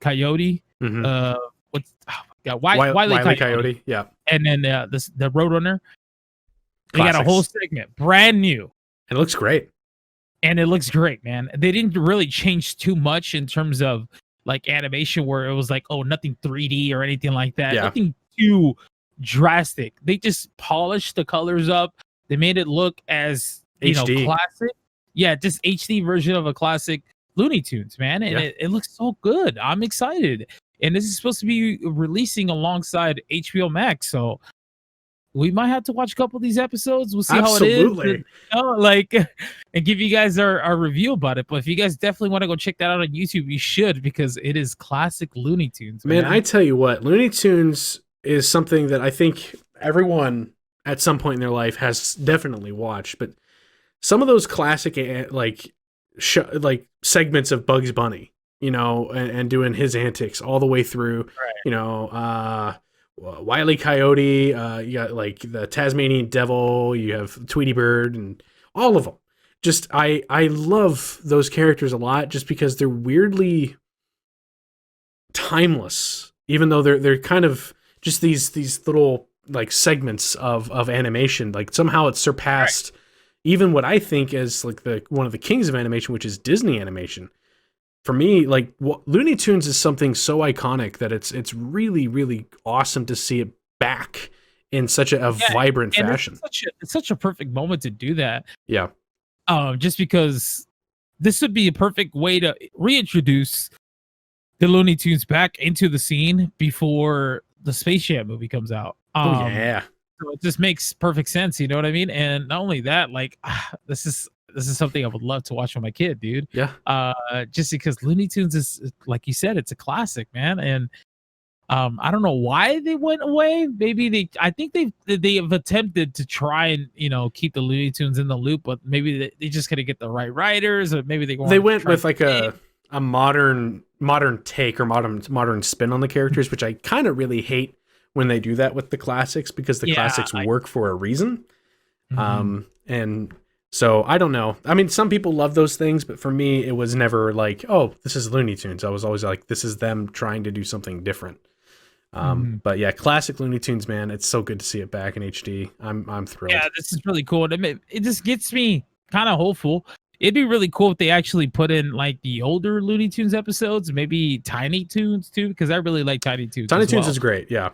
Coyote. Wile E. Coyote. Yeah, and then the Roadrunner. They got a whole segment, brand new. It looks great. And it looks great, man. They didn't really change too much in terms of like animation, where it was like, oh, nothing 3D or anything like that. Nothing too drastic. They just polished the colors up. They made it look as HD. Classic. Yeah, just HD version of a classic Looney Tunes, man. And it looks so good. I'm excited. And this is supposed to be releasing alongside HBO Max, so we might have to watch a couple of these episodes. We'll see how it is. And, and give you guys our review about it. But if you guys definitely want to go check that out on YouTube, you should, because it is classic Looney Tunes. Man, I tell you what, Looney Tunes is something that I think everyone at some point in their life has definitely watched. But some of those classic segments of Bugs Bunny, and doing his antics all the way through, Wile E. Coyote, you got like the Tasmanian Devil, you have Tweety Bird, and all of them. Just I love those characters a lot, just because they're weirdly timeless, even though they're kind of just these little like segments of animation. Like somehow it's surpassed even what I think is like one of the kings of animation, which is Disney animation. For me, like Looney Tunes is something so iconic that it's really, really awesome to see it back in such a vibrant fashion. It's such a perfect moment to do that. Yeah. Just because this would be a perfect way to reintroduce the Looney Tunes back into the scene before the Space Jam movie comes out. So it just makes perfect sense. You know what I mean? And not only that, like this is this is something I would love to watch with my kid, dude. Yeah. Just because Looney Tunes is, like you said, it's a classic, man. And I don't know why they went away. Maybe I think they have attempted to try and keep the Looney Tunes in the loop, but maybe they just gotta get the right writers, or maybe they went with like a modern take or modern spin on the characters, which I kind of really hate when they do that with the classics, because the classics work for a reason. And so I don't know. I mean, some people love those things, but for me, it was never like, oh, this is Looney Tunes. I was always like, this is them trying to do something different. But yeah, classic Looney Tunes, man. It's so good to see it back in HD. I'm thrilled. Yeah, this is really cool. It just gets me kind of hopeful. It'd be really cool if they actually put in like the older Looney Tunes episodes, maybe Tiny Toons too, because I really like Tiny Toons. Tiny Toons is great. Yeah.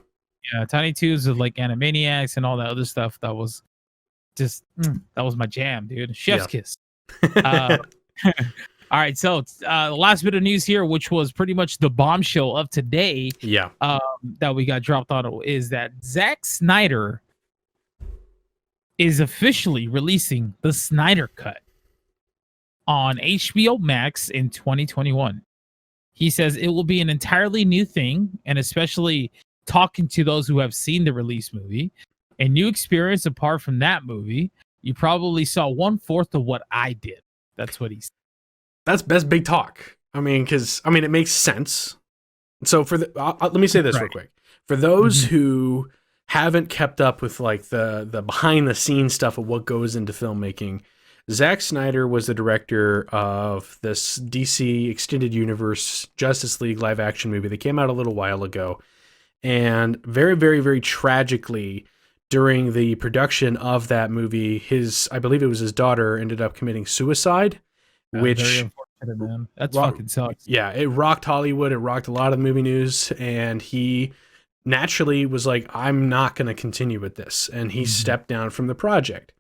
Yeah, Tiny Toons with like Animaniacs and all that other stuff. That was just that was my jam, dude. Chef's kiss. All right, so the last bit of news here, which was pretty much the bombshell of today, that we got dropped on, is that Zack Snyder is officially releasing the Snyder Cut on HBO Max in 2021. He says it will be an entirely new thing, and especially talking to those who have seen the release movie, a new experience apart from that movie. You probably saw 1/4 of what I did. That's what he said. That's big talk. I mean, because it makes sense. So let me say this real quick. For those who haven't kept up with like the behind the scenes stuff of what goes into filmmaking, Zack Snyder was the director of this DC Extended Universe Justice League live action movie that came out a little while ago. And very, very, very tragically, during the production of that movie, I believe it was his daughter, ended up committing suicide. Which very unfortunate, man. That's fucking sucks. Yeah, it rocked Hollywood. It rocked a lot of movie news, and he naturally was like, "I'm not going to continue with this," and he stepped down from the project.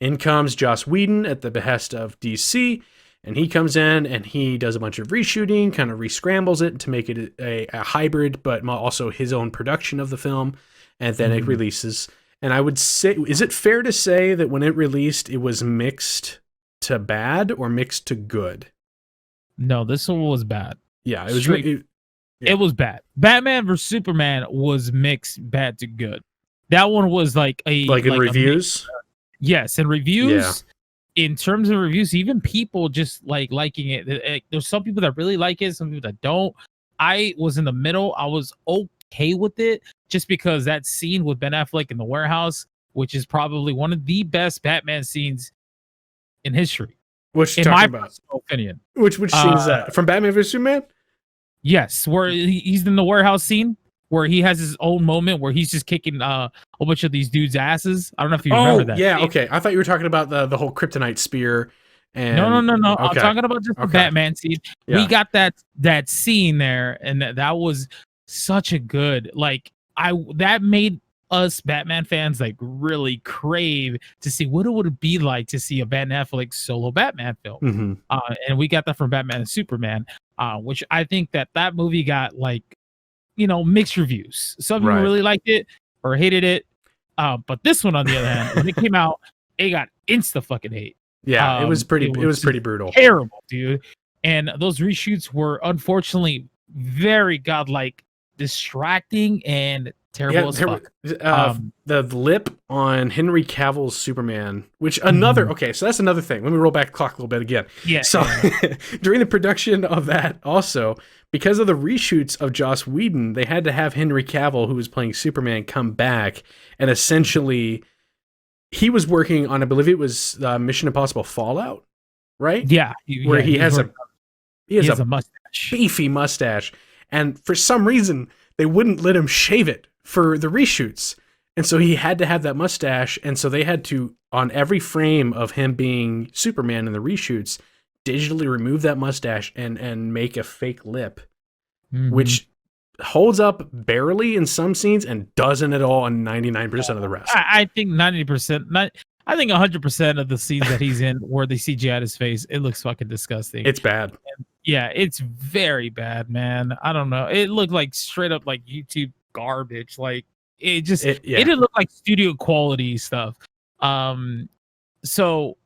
In comes Joss Whedon at the behest of DC, and he comes in and he does a bunch of reshooting, kind of re-scrambles it to make it a hybrid, but also his own production of the film, and then it releases. And I would say, is it fair to say that when it released, it was mixed to bad or mixed to good? No, this one was bad. Yeah, it was. It was bad. Batman vs Superman was mixed bad to good. That one was like in reviews. Yes, in reviews. Yeah. In terms of reviews, even people just liking it. There's some people that really like it, some people that don't. I was in the middle. I was okay with it, just because that scene with Ben Affleck in the warehouse, which is probably one of the best Batman scenes in history. What you talking about? Opinion. Which scene is that? From Batman vs Superman? Yes, where he's in the warehouse scene, where he has his own moment where he's just kicking a whole bunch of these dudes' asses. I don't know if you remember that. Yeah, okay. I thought you were talking about the whole kryptonite spear. And No. Okay. I'm talking about just the Batman scene. Yeah. We got that scene there, and that was such a good that made us Batman fans really crave to see what it would be like to see a Ben Affleck solo Batman film. And we got that from Batman and Superman, which I think that movie got mixed reviews. Some people really liked it or hated it. But this one, on the other hand, when it came out, it got insta fucking hate. Yeah, it was pretty brutal. Terrible, dude. And those reshoots were unfortunately very godlike, distracting, and terrible as fuck. The lip on Henry Cavill's Superman, which okay, so that's another thing. Let me roll back the clock a little bit again. Yeah. So during the production of that, also because of the reshoots of Joss Whedon, they had to have Henry Cavill, who was playing Superman, come back, and essentially he was working on, I believe it was Mission Impossible Fallout, right? Yeah, where he has a mustache, beefy mustache, and for some reason they wouldn't let him shave it for the reshoots. And so he had to have that mustache. And so they had to, on every frame of him being Superman in the reshoots, digitally remove that mustache and make a fake lip, which holds up barely in some scenes and doesn't at all on 99% of the rest. I think 90%, I think 100% of the scenes that he's in where they CGI his face, it looks fucking disgusting. It's bad. Yeah, it's very bad, man. I don't know. It looked like straight up YouTube garbage. It didn't look like studio quality stuff. So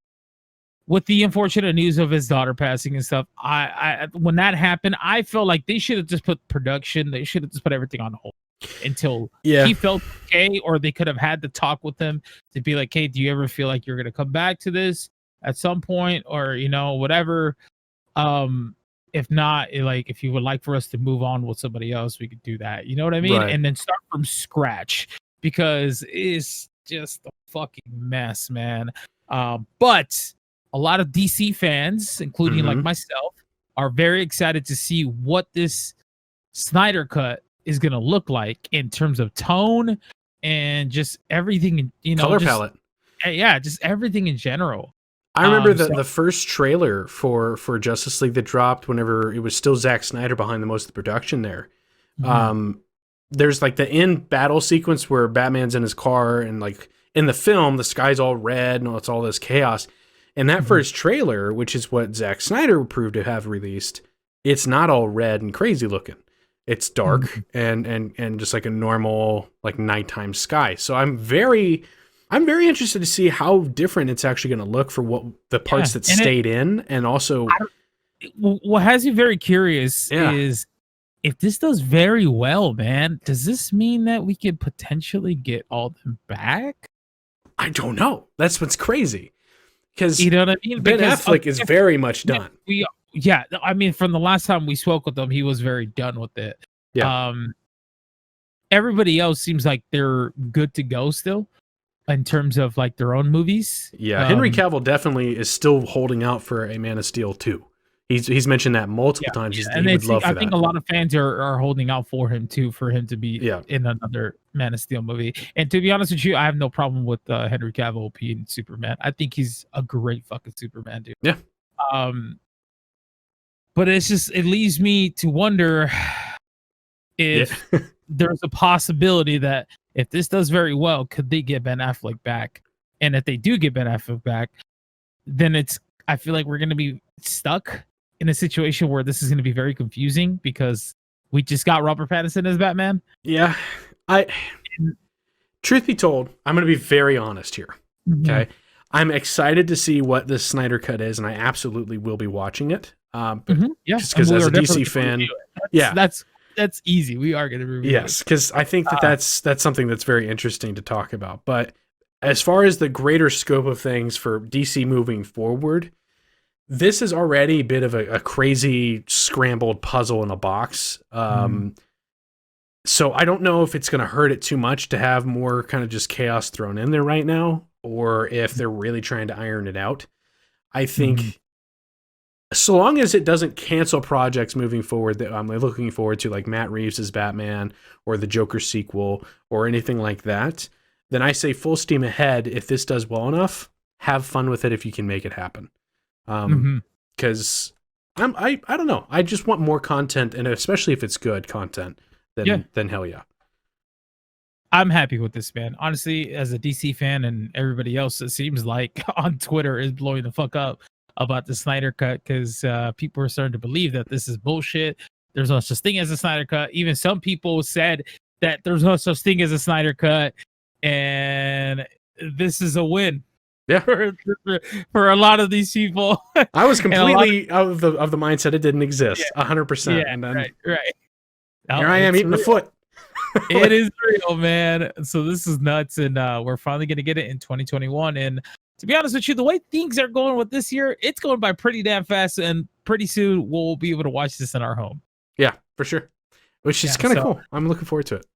with the unfortunate news of his daughter passing and stuff, I when that happened, I felt like they should have just put production. They should have just put everything on hold until he felt okay, or they could have had to talk with him to be like, hey, do you ever feel like you're gonna come back to this at some point, or whatever. If not, like, if you would like for us to move on with somebody else, we could do that. You know what I mean? Right. And then start from scratch, because it's just a fucking mess, man. But a lot of DC fans, including like myself, are very excited to see what this Snyder Cut is going to look like in terms of tone and just everything, color palette. Yeah, just everything in general. I remember the first trailer for Justice League that dropped whenever it was still Zack Snyder behind the most of the production there. There's like the end battle sequence where Batman's in his car, and like in the film, the sky's all red and it's all this chaos. And that first trailer, which is what Zack Snyder approved to have released, it's not all red and crazy looking. It's dark and just like a normal like nighttime sky. So I'm very interested to see how different it's actually going to look for what the parts that stayed in, and also what has me very curious is if this does very well, man, does this mean that we could potentially get all them back? I don't know. That's what's crazy. Because you know what I mean? Ben Affleck is very much done. I mean, from the last time we spoke with him, he was very done with it. Yeah. Everybody else seems like they're good to go still, in terms of like their own movies. Yeah, Henry Cavill definitely is still holding out for a Man of Steel 2. He's mentioned that multiple times. He would love for that. I think a lot of fans are holding out for him too, for him to be in another Man of Steel movie. And to be honest with you, I have no problem with Henry Cavill being Superman. I think he's a great fucking Superman, dude. Yeah. But it leaves me to wonder if there's a possibility that if this does very well, could they get Ben Affleck back? And if they do get Ben Affleck back, then I feel like we're going to be stuck in a situation where this is going to be very confusing, because we just got Robert Pattinson as Batman. Yeah. Truth be told, I'm going to be very honest here. Okay. I'm excited to see what this Snyder Cut is, and I absolutely will be watching it. Just because as a DC fan, that's easy. We are going to review it. Because I think that's something that's very interesting to talk about. But as far as the greater scope of things for DC moving forward, this is already a bit of a crazy scrambled puzzle in a box. So I don't know if it's going to hurt it too much to have more kind of just chaos thrown in there right now, or if they're really trying to iron it out. I think so long as it doesn't cancel projects moving forward that I'm looking forward to, like Matt Reeves' Batman or the Joker sequel or anything like that, then I say full steam ahead. If this does well enough, have fun with it if you can make it happen. Because I don't know. I just want more content, and especially if it's good content, then hell yeah. I'm happy with this, man. Honestly, as a DC fan, and everybody else, it seems like on Twitter is blowing the fuck up about the Snyder Cut, because people are starting to believe that this is bullshit. There's no such thing as a Snyder Cut. Even some people said that there's no such thing as a Snyder Cut, and this is a win. Yeah, for a lot of these people. I was completely of the mindset it didn't exist, 100%. Yeah, and then right. Here I am eating the foot. It is real, man. So this is nuts, and we're finally gonna get it in 2021. And to be honest with you, the way things are going with this year, it's going by pretty damn fast, and pretty soon we'll be able to watch this in our home. Yeah, for sure. Which is kind of cool. I'm looking forward to it.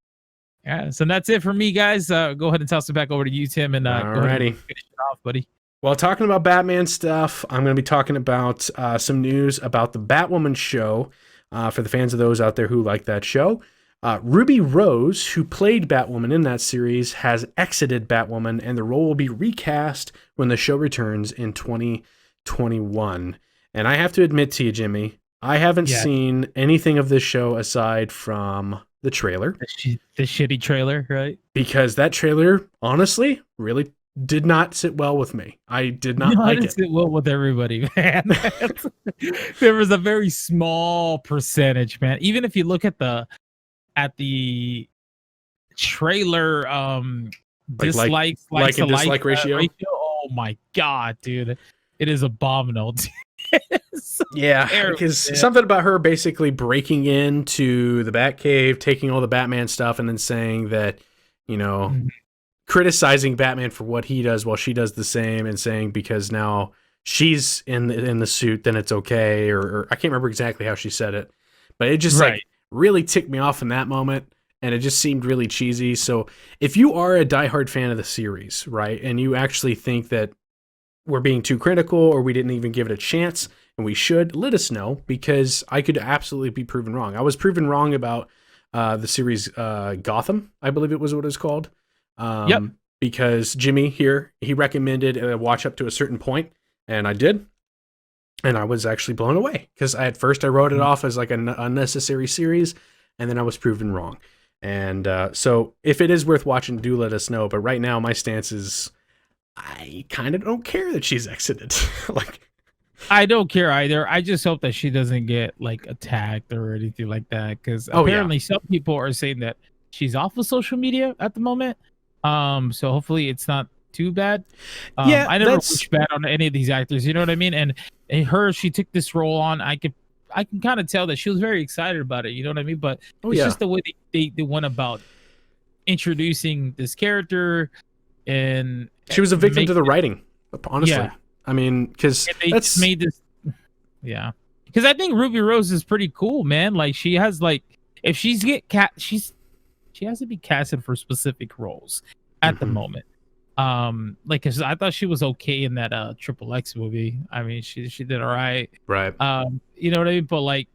Yeah, so that's it for me, guys. Go ahead and toss it back over to you, Tim, and go ahead and finish it off, buddy. Well, talking about Batman stuff, I'm going to be talking about some news about the Batwoman show for the fans of those out there who like that show. Ruby Rose, who played Batwoman in that series, has exited Batwoman, and the role will be recast when the show returns in 2021. And I have to admit to you, Jimmy, I haven't seen anything of this show aside from the trailer. The shitty trailer, right? Because that trailer, honestly, really did not sit well with me. I did not like it. Sit well with everybody, man. There was a very small percentage, man. Even if you look at the trailer, dislike ratio. Oh my god, dude. it is abominable. So yeah, because something about her basically breaking into the Batcave, taking all the Batman stuff, and then saying that, criticizing Batman for what he does while she does the same, and saying because now she's in the suit, then it's okay, or I can't remember exactly how she said it, but it just like really ticked me off in that moment, and it just seemed really cheesy. So if you are a diehard fan of the series, right, and you actually think that we're being too critical or we didn't even give it a chance and we should, let us know, because I could absolutely be proven wrong. I was proven wrong about the series Gotham, I believe it was what it was called. Because Jimmy here, he recommended a watch up to a certain point, and I did. And I was actually blown away because at first I wrote it off as like an unnecessary series, and then I was proven wrong. And so if it is worth watching, do let us know. But right now my stance is I kind of don't care that she's exited. Like, I don't care either. I just hope that she doesn't get like attacked or anything like that, because apparently some people are saying that she's off of social media at the moment. So hopefully it's not too bad. I never wish bad on any of these actors, you know what I mean? And she took this role on. I can kind of tell that she was very excited about it, you know what I mean? But it's just the way they went about introducing this character, and she was a victim to the writing, honestly. I mean, because that's made this. Yeah, because I think Ruby Rose is pretty cool, man. Like, she has like, if she has to be casted for specific roles at the moment. Like, cause I thought she was okay in that Triple X movie. I mean, she did all right. Right. You know what I mean? But like,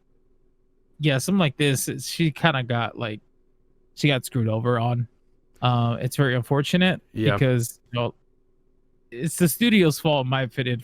yeah, something like this, she kind of got like, she got screwed over on. It's very unfortunate because it's the studio's fault, in my opinion,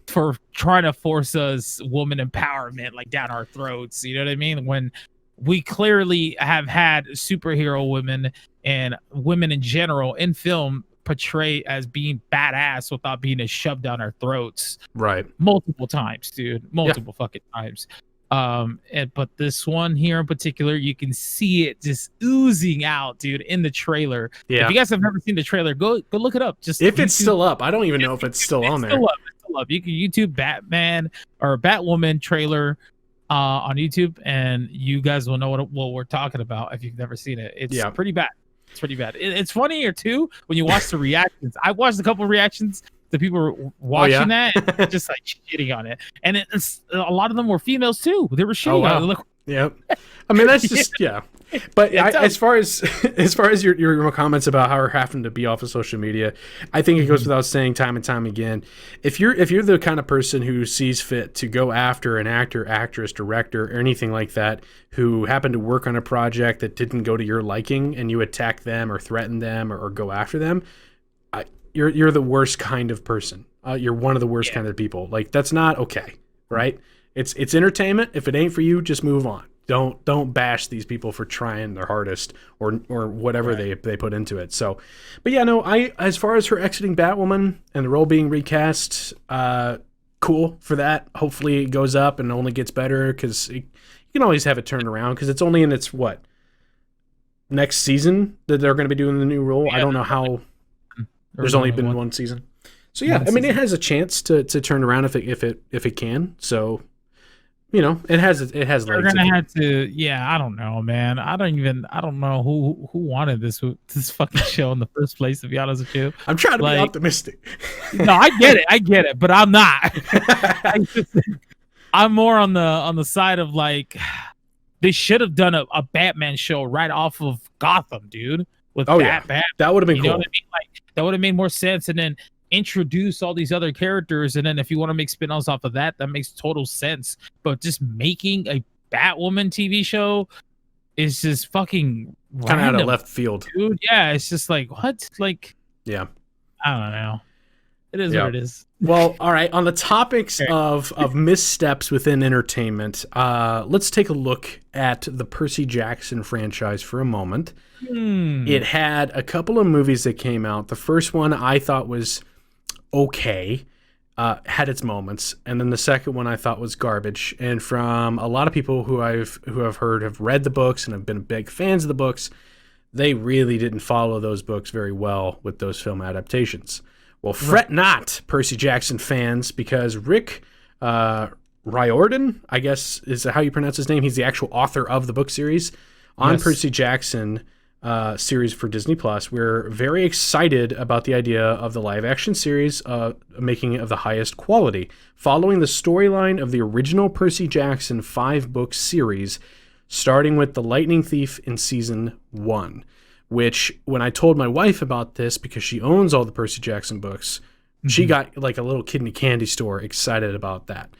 for trying to force us woman empowerment like down our throats. You know what I mean? When we clearly have had superhero women and women in general in film portray as being badass without being shoved down our throats. Right. Multiple times, dude. Multiple fucking times. But this one here in particular, you can see it just oozing out, dude, in the trailer. Yeah. If you guys have never seen the trailer, go look it up. Just if it's still up. I don't even know if it's still on there. It's still up. You can YouTube Batman or Batwoman trailer on YouTube, and you guys will know what we're talking about if you've never seen it. It's pretty bad. It's pretty bad. It's funnier too when you watch the reactions. I watched a couple of reactions. The people were watching that, just like shitting on it, and it's a lot of them were females too. They were shitting on it. Yep. I mean, that's just But as far as your comments about her having to be off of social media, I think it goes without saying time and time again. If you're the kind of person who sees fit to go after an actor, actress, director, or anything like that who happened to work on a project that didn't go to your liking, and you attack them or threaten them or go after them, you're the worst kind of person. You're one of the worst kind of people. Like, that's not okay, right? It's entertainment. If it ain't for you, just move on. Don't bash these people for trying their hardest or whatever they put into it. So, but yeah, no, as far as her exiting Batwoman and the role being recast, cool for that. Hopefully it goes up and only gets better, because you can always have it turned around, because it's only in its next season that they're going to be doing the new role. I don't know how. There's only been one season. So yeah, I mean, it has a chance to turn around if it can. So, it has legs. They're gonna have to. Yeah, I don't know, man. I don't know who wanted this fucking show in the first place, to be honest with you. I'm trying to be optimistic. No, I get it, but I'm not. I'm more on the side of like, they should have done a Batman show right off of Gotham, dude. With Batman. That would have been cool. You know what I mean? Like, that would have made more sense, and then introduce all these other characters, and then if you want to make spin-offs off of that makes total sense. But just making a Batwoman TV show is just fucking kind of out of left field, dude. Yeah, it's just like, what? Like, yeah, I don't know. It is what it is. Well, all right. On the topics of missteps within entertainment, let's take a look at the Percy Jackson franchise for a moment. It had a couple of movies that came out. The first one I thought was okay, had its moments, and then the second one I thought was garbage. And from a lot of people who I've heard have read the books and have been big fans of the books, they really didn't follow those books very well with those film adaptations. Well, fret not, Percy Jackson fans, because Rick Riordan, I guess is how you pronounce his name. He's the actual author of the book series on Percy Jackson series for Disney Plus. We're very excited about the idea of the live action series making it of the highest quality, following the storyline of the original Percy Jackson 5-book series, starting with the Lightning Thief in season 1. Which, when I told my wife about this, because she owns all the Percy Jackson books, she got like a little kid in a candy store excited about that.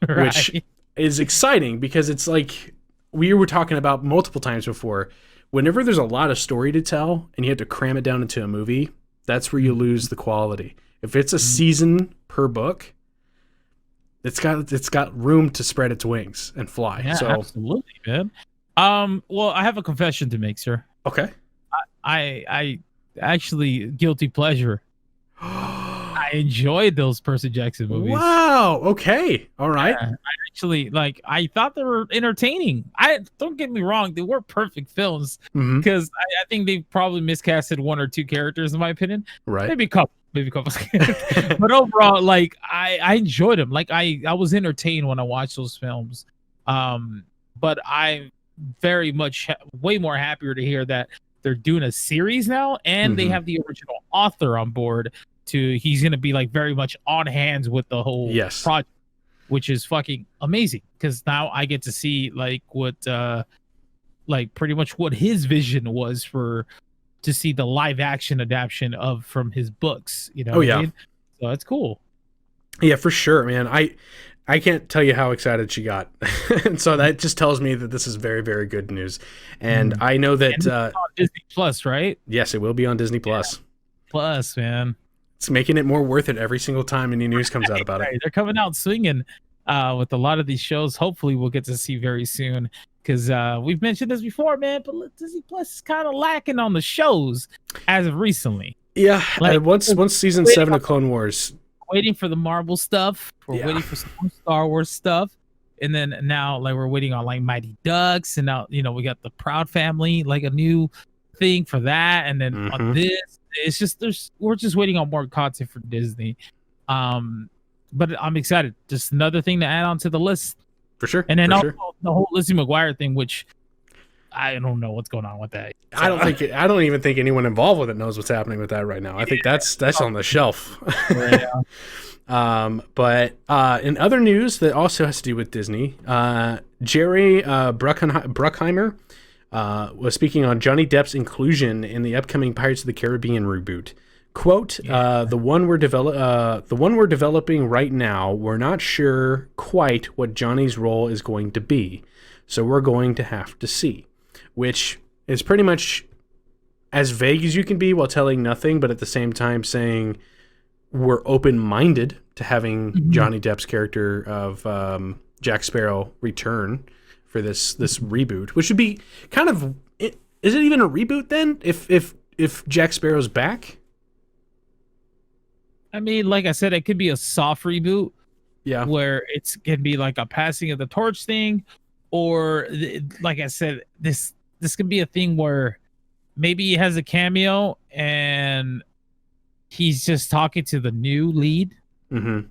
Right. Which is exciting because it's like we were talking about multiple times before. Whenever there's a lot of story to tell and you have to cram it down into a movie, that's where you lose the quality. If it's a season per book, it's got room to spread its wings and fly. Yeah, so absolutely, man. Well, I have a confession to make, sir. Okay. I actually guilty pleasure. I enjoyed those Percy Jackson movies. Wow. Okay. All right. Yeah, I thought they were entertaining. Don't get me wrong, they weren't perfect films because I think they probably miscasted 1 or 2 characters in my opinion. Right. Maybe a couple. But overall, like I enjoyed them. Like I was entertained when I watched those films. But I'm very much way more happier to hear that they're doing a series now and they have the original author on board. He's gonna be like very much on hands with the whole project, which is fucking amazing because now I get to see like what like pretty much what his vision was to see the live action adaptation from his books, you know. I mean? So that's cool. Yeah, for sure, man. I can't tell you how excited she got. And so that just tells me that this is very, very good news. And I know that on Disney Plus, right? Yes, it will be on Disney Plus. Plus, man. It's making it more worth it every single time any news comes out about it. They're coming out swinging with a lot of these shows. Hopefully, we'll get to see very soon because we've mentioned this before, man. But Disney Plus is kind of lacking on the shows as of recently. Yeah, like, once season 7 of Clone Wars, waiting for the Marvel stuff. We're waiting for some Star Wars stuff, and then now like we're waiting on like Mighty Ducks, and now we got the Proud Family, like a new thing for that, and then on this. It's just we're just waiting on more content for Disney, but I'm excited. Just another thing to add on to the list for sure. And then the whole Lizzie McGuire thing, which I don't know what's going on with that. So, I don't even think anyone involved with it knows what's happening with that right now. I think that's on the shelf. But in other news that also has to do with Disney, Jerry Bruckheimer was speaking on Johnny Depp's inclusion in the upcoming Pirates of the Caribbean reboot. Quote, the one we're developing right now, we're not sure quite what Johnny's role is going to be, so we're going to have to see. Which is pretty much as vague as you can be while telling nothing, but at the same time saying we're open-minded to having Johnny Depp's character of Jack Sparrow return for this reboot, which would be kind of, is it even a reboot then if Jack Sparrow's back? I mean, like I said, it could be a soft reboot, where it's can be like a passing of the torch thing, or like I said, this could be a thing where maybe he has a cameo and he's just talking to the new lead at a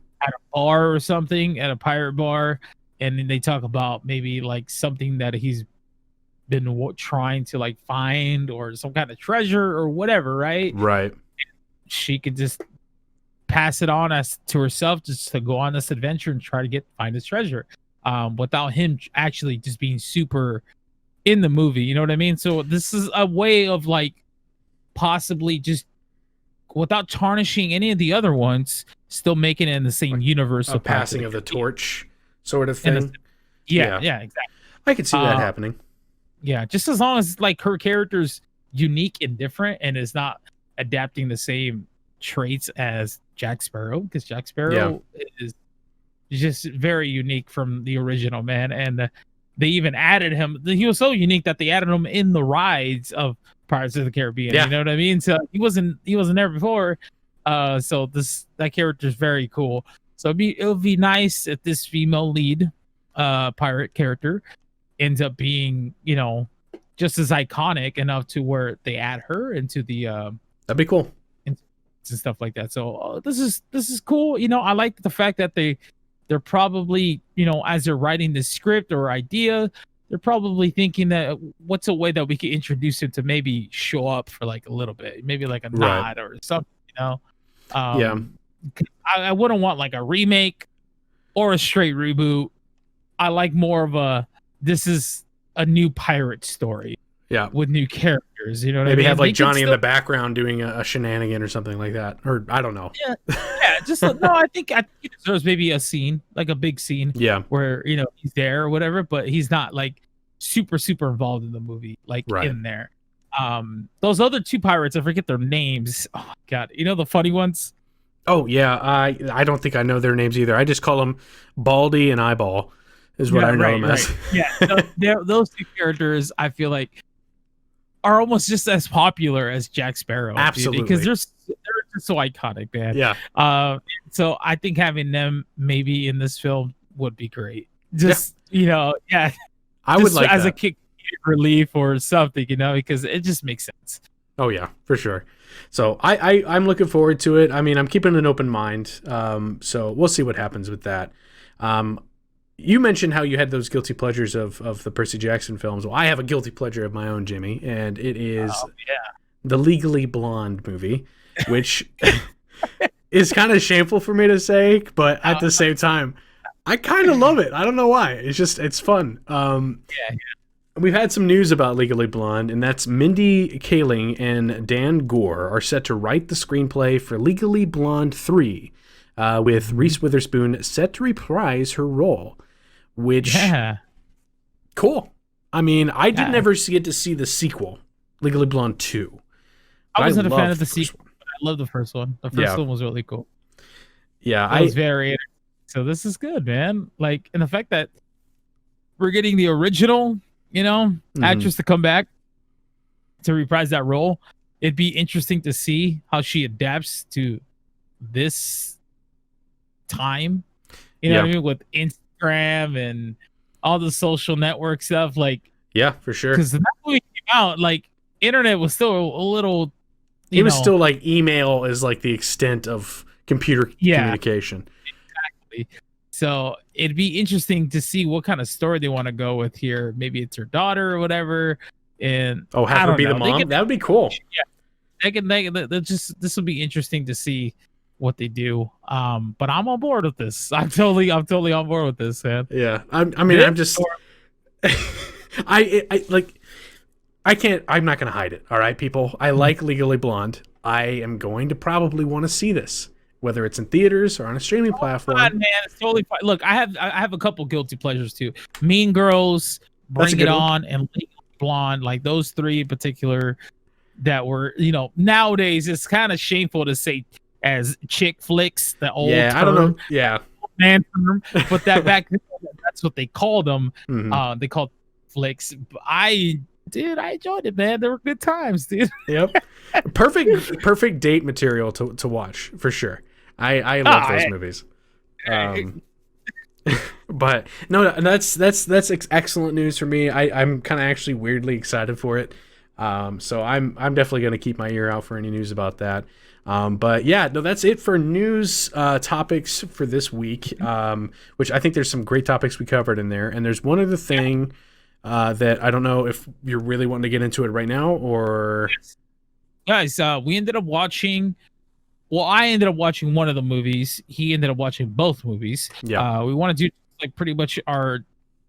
bar or something, at a pirate bar. And then they talk about maybe like something that he's been trying to like find or some kind of treasure or whatever, right? Right. She could just pass it on as to herself just to go on this adventure and try to find this treasure without him actually just being super in the movie. You know what I mean? So this is a way of like possibly just without tarnishing any of the other ones, still making it in the same universe. A passing of the torch sort of thing. Yeah, exactly. I could see that happening. Yeah, just as long as like her character's unique and different and is not adapting the same traits as Jack Sparrow, because Jack Sparrow is just very unique from the original, man. And they even added him. He was so unique that they added him in the rides of Pirates of the Caribbean. You know what I mean? So he wasn't there before. So that character is very cool. So it would be nice if this female lead pirate character ends up being, just as iconic enough to where they add her into the that'd be cool. and stuff like that. So this is cool. You know, I like the fact that they're probably, you know, as they're writing the script or idea, they're probably thinking that what's a way that we could introduce him to maybe show up for like a little bit, maybe like a nod or something, you know. I wouldn't want like a remake or a straight reboot. I like more of this is a new pirate story. Yeah. With new characters, you know what maybe I mean? Have like Johnny in the background doing a shenanigan or something like that. Or I don't know. Yeah, just no, I think it deserves maybe a scene, like a big scene. Yeah. Where, you know, he's there or whatever, but he's not like super involved in the movie, like in there. Those other two pirates, I forget their names. Oh my god, you know the funny ones? Oh yeah, I don't think I know their names either. I just call them Baldy and Eyeball is what I know them as. Yeah, so those two characters I feel like are almost just as popular as Jack Sparrow. Absolutely. Because they're just so iconic, man. Yeah. So I think having them maybe in this film would be great. Just, you know, I would like as that. a kick relief or something, you know, because it just makes sense. Oh yeah, for sure. So I'm looking forward to it. I mean, I'm keeping an open mind. So we'll see what happens with that. You mentioned how you had those guilty pleasures of the Percy Jackson films. Well, I have a guilty pleasure of my own, Jimmy, and it is the Legally Blonde movie, which is kind of shameful for me to say, but at the same time, I kind of love it. I don't know why. It's fun. We've had some news about Legally Blonde, and that's Mindy Kaling and Dan Gore are set to write the screenplay for Legally Blonde 3, with Reese Witherspoon set to reprise her role. Which, cool. I mean, I didn't ever get to see the sequel, Legally Blonde 2. I wasn't a fan of the sequel, but I love the first one. The first one was really cool. Yeah, it was very. So this is good, man. Like, and the fact that we're getting the original, you know, actress to come back to reprise that role. It'd be interesting to see how she adapts to this time. You know what I mean? With Instagram and all the social network stuff, like for sure. Because that movie came out, like internet was still a little. It was still like email is like the extent of computer communication. Exactly. So it'd be interesting to see what kind of story they want to go with here. Maybe it's her daughter or whatever, and have her be the mom. That would be cool. This will be interesting to see what they do. But I'm on board with this. I'm totally on board with this, man. Yeah. I'm just I'm not gonna hide it. All right, people. I like Legally Blonde. I am going to probably want to see this, whether it's in theaters or on a streaming platform. God, man, it's totally fine. Look, I have a couple guilty pleasures too. Mean Girls, Bring It On, and Legally Blonde, like those three in particular that were, you know, nowadays it's kind of shameful to say as chick flicks, the old term, I don't know. Man term, but that back then, that's what they called them. They called flicks. I enjoyed it, man. There were good times, dude. Yep. Perfect date material to watch for sure. I love those movies. But no, that's excellent news for me. I'm kind of actually weirdly excited for it. So I'm definitely going to keep my ear out for any news about that. But yeah, no, that's it for news topics for this week. Which I think there's some great topics we covered in there, and there's one other thing that I don't know if you're really wanting to get into it right now or. Guys, we ended up watching. Well, I ended up watching one of the movies. He ended up watching both movies. Yeah. We want to do like pretty much our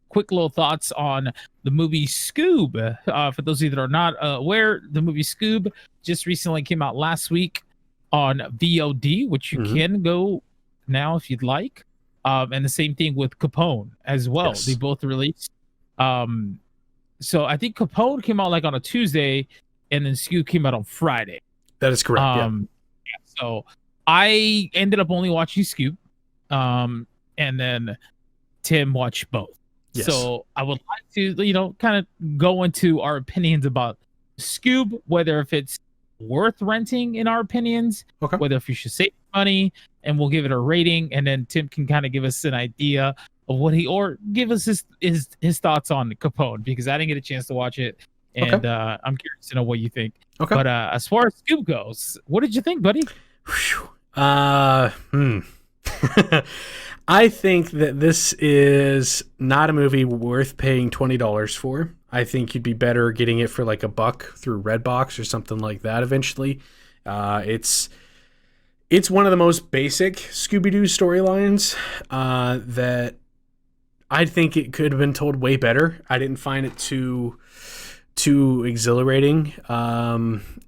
quick little thoughts on the movie SCOOB. For those of you that are not aware, the movie SCOOB just recently came out last week on VOD, which you can go now if you'd like. And the same thing with Capone as well. Yes. They both released. So I think Capone came out like on a Tuesday, and then SCOOB came out on Friday. That is correct. So I ended up only watching SCOOB, and then Tim watched both. Yes. So I would like to, you know, kind of go into our opinions about SCOOB, whether if it's worth renting in our opinions, whether if you should save money, and we'll give it a rating, and then Tim can kind of give us an idea of what or give us his thoughts on Capone, because I didn't get a chance to watch it. And I'm curious to know what you think. But as far as SCOOB goes, what did you think, buddy? Whew. I think that this is not a movie worth paying $20 for. I think you'd be better getting it for like $1 through Redbox or something like that eventually. It's one of the most basic Scooby-Doo storylines that I think it could have been told way better. I didn't find it too exhilarating.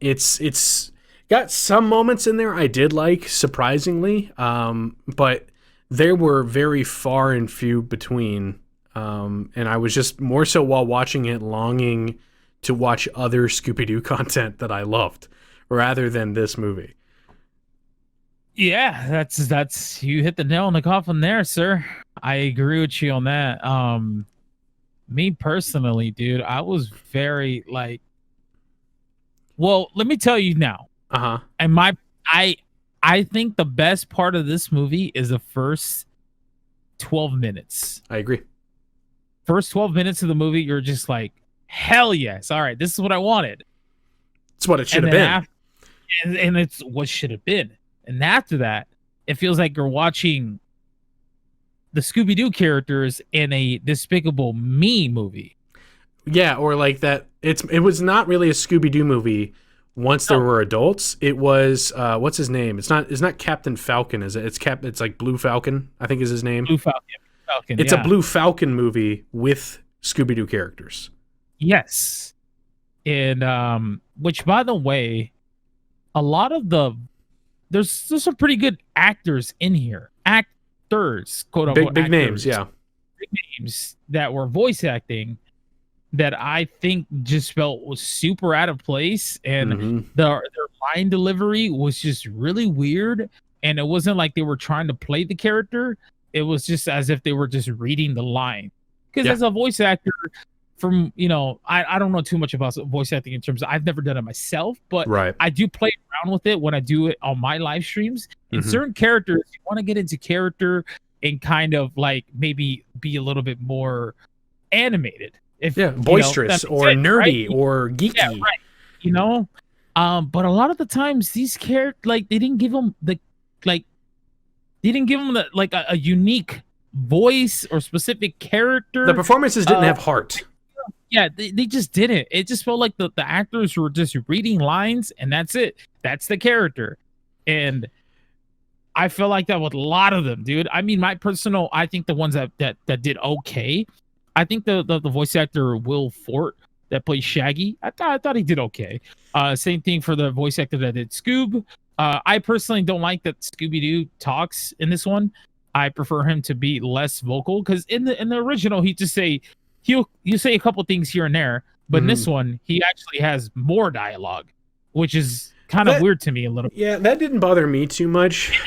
It's got some moments in there I did like, surprisingly, but there were very far and few between. And I was just more so while watching it longing to watch other Scooby-Doo content that I loved rather than this movie. Yeah, that's you hit the nail on the coffin there, sir. I agree with you on that. Me personally, dude, I was very like, well, let me tell you now. And I think the best part of this movie is the first 12 minutes. I agree. First 12 minutes of the movie, you're just like, hell yes. All right, this is what I wanted. It's what it should have been. And it's what should have been. And after that, it feels like you're watching the Scooby-Doo characters in a Despicable Me movie. Yeah, or like that. It was not really a Scooby-Doo movie once there were adults. It was what's his name? It's not Captain Falcon, is it? It's like Blue Falcon, I think is his name. Blue Falcon. It's a Blue Falcon movie with Scooby-Doo characters. Yes. And which, by the way, a lot of there's some pretty good actors in here. Actors, quote unquote. Big names, yeah. Big names that were voice acting that I think just felt was super out of place. And their line delivery was just really weird. And it wasn't like they were trying to play the character. It was just as if they were just reading the line. Because as a voice actor, from, I don't know too much about voice acting in terms of, I've never done it myself, but I do play around with it when I do it on my live streams. In certain characters, you want to get into character and kind of like maybe be a little bit more animated. Boisterous or nerdy or geeky. Yeah, right. But a lot of the times these characters, like, they didn't give them a unique voice or specific character. The performances didn't have heart. Yeah, they just didn't. It just felt like the actors were just reading lines and that's it. That's the character. And I feel like that with a lot of them, dude. I mean, I think the ones that did okay, I think the voice actor Will Fort that plays Shaggy, I thought he did okay. Same thing for the voice actor that did Scoob. I personally don't like that Scooby-Doo talks in this one. I prefer him to be less vocal, because in the original he'll say a couple things here and there, but in this one he actually has more dialogue, which is kind of weird to me a little bit. Yeah, that didn't bother me too much.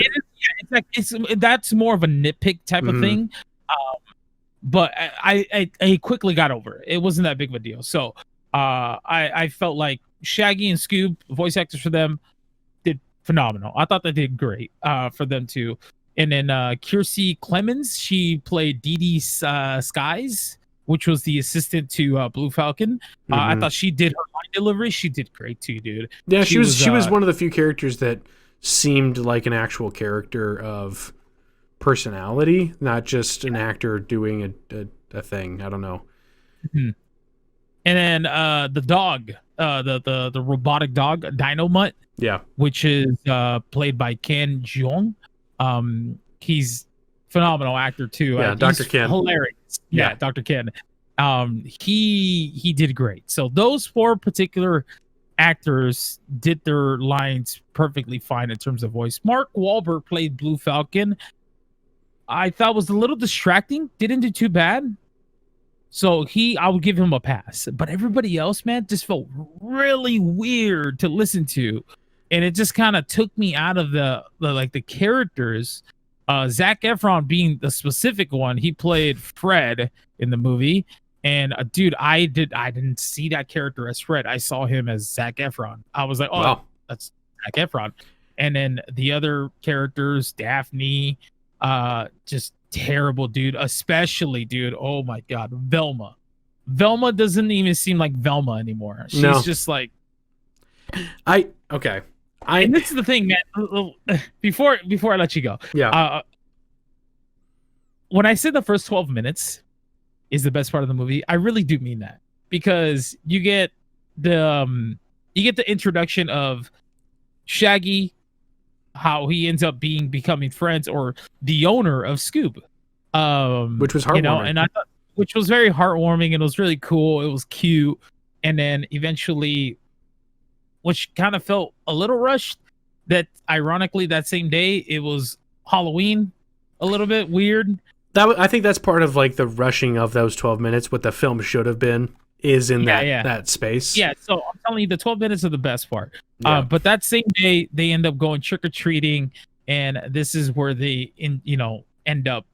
That's more of a nitpick type of thing. But I quickly got over it. It wasn't that big of a deal. So I felt like Shaggy and Scoob, voice actors for them, did phenomenal. I thought they did great for them too. And then Kiersey Clemens, she played Dee Dee Skies, which was the assistant to Blue Falcon. I thought she did her line delivery. She did great too, dude. Yeah, she was one of the few characters that seemed like an actual character of personality, not just an actor doing a thing. I don't know. And then the dog, the robotic dog, Dynamut. Yeah, which is played by Ken Jeong. He's phenomenal actor too. Yeah, Dr. Ken. Hilarious. Yeah, Dr. Ken. He did great. So those four particular actors did their lines perfectly fine in terms of voice. Mark Wahlberg played Blue Falcon. I thought was a little distracting. Didn't do too bad. So I would give him a pass. But everybody else, man, just felt really weird to listen to. And it just kind of took me out of the characters. Zac Efron being the specific one, he played Fred in the movie. And dude, I didn't see that character as Fred. I saw him as Zac Efron. I was like, oh, wow, that's Zac Efron. And then the other characters, Daphne, just terrible, dude. Especially, dude, oh my god, Velma. Velma doesn't even seem like Velma anymore. She's just like, okay. And this is the thing, man. Before I let you go, when I said the first 12 minutes is the best part of the movie, I really do mean that, because you get the introduction of Shaggy, how he ends up becoming friends or the owner of SCOOB, which was heartwarming. And I thought, which was very heartwarming, and it was really cool. It was cute, and then eventually, which kind of felt a little rushed, that ironically that same day it was Halloween, a little bit weird. I think that's part of like the rushing of those 12 minutes. What the film should have been is in that space. Yeah, so I'm telling you, the 12 minutes are the best part. But that same day they end up going trick-or-treating, and this is where they end up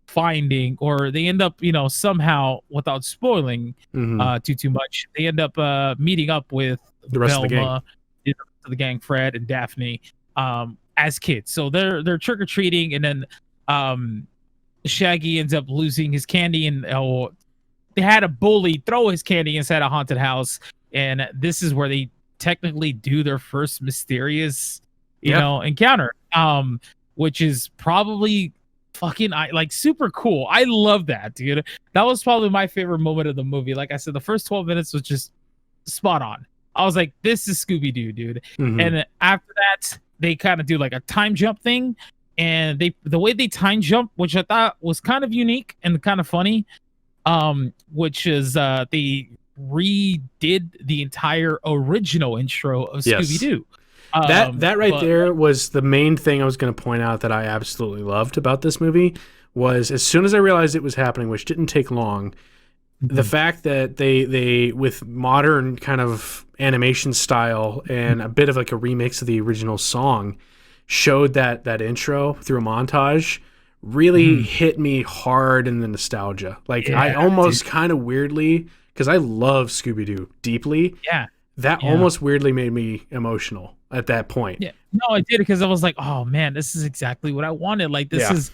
finding, or they end up somehow, without spoiling too much, they end up meeting up with the rest Velma, of the gang, Fred and Daphne, as kids. So they're trick-or-treating, and then Shaggy ends up losing his candy, and they had a bully throw his candy inside a haunted house, and this is where they technically do their first mysterious encounter, which is probably fucking like super cool. I love that, dude. That was probably my favorite moment of the movie. Like I said, the first 12 minutes was just spot on. I was like, this is Scooby-Doo, dude. And after that, they kind of do like a time jump thing, and the way they time jump, which I thought was kind of unique and kind of funny, which is they redid the entire original intro of Scooby-Doo. That right there was the main thing I was going to point out that I absolutely loved about this movie. Was as soon as I realized it was happening, which didn't take long, the fact that they with modern kind of animation style and a bit of like a remix of the original song showed that intro through a montage really hit me hard in the nostalgia. Like I almost kind of weirdly, because I love Scooby-Doo deeply. Yeah. That almost weirdly made me emotional at that point. Yeah. No, I did, because I was like, oh man, this is exactly what I wanted. Like this is,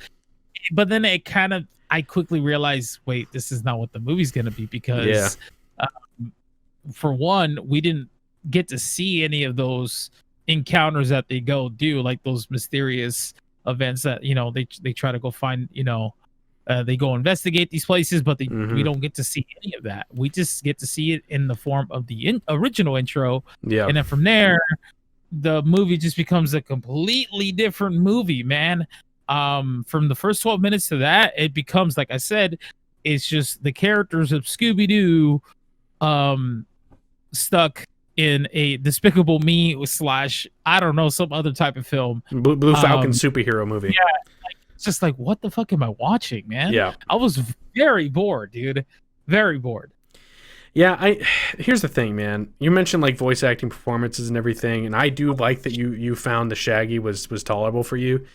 but then I quickly realized, wait, this is not what the movie's going to be, because for one, we didn't get to see any of those encounters that they go do, like those mysterious events that they try to go find, they go investigate these places, but we don't get to see any of that. We just get to see it in the form of the original intro, and then from there the movie just becomes a completely different movie, man. From the first 12 minutes to that, it becomes, like I said, it's just the characters of Scooby-Doo stuck in a Despicable Me / I don't know, some other type of film. Blue Falcon superhero movie. Yeah, it's just like, what the fuck am I watching, man? Yeah. I was very bored, dude. Very bored. Yeah, here's the thing, man. You mentioned like voice acting performances and everything, and I do like that you found the Shaggy was tolerable for you.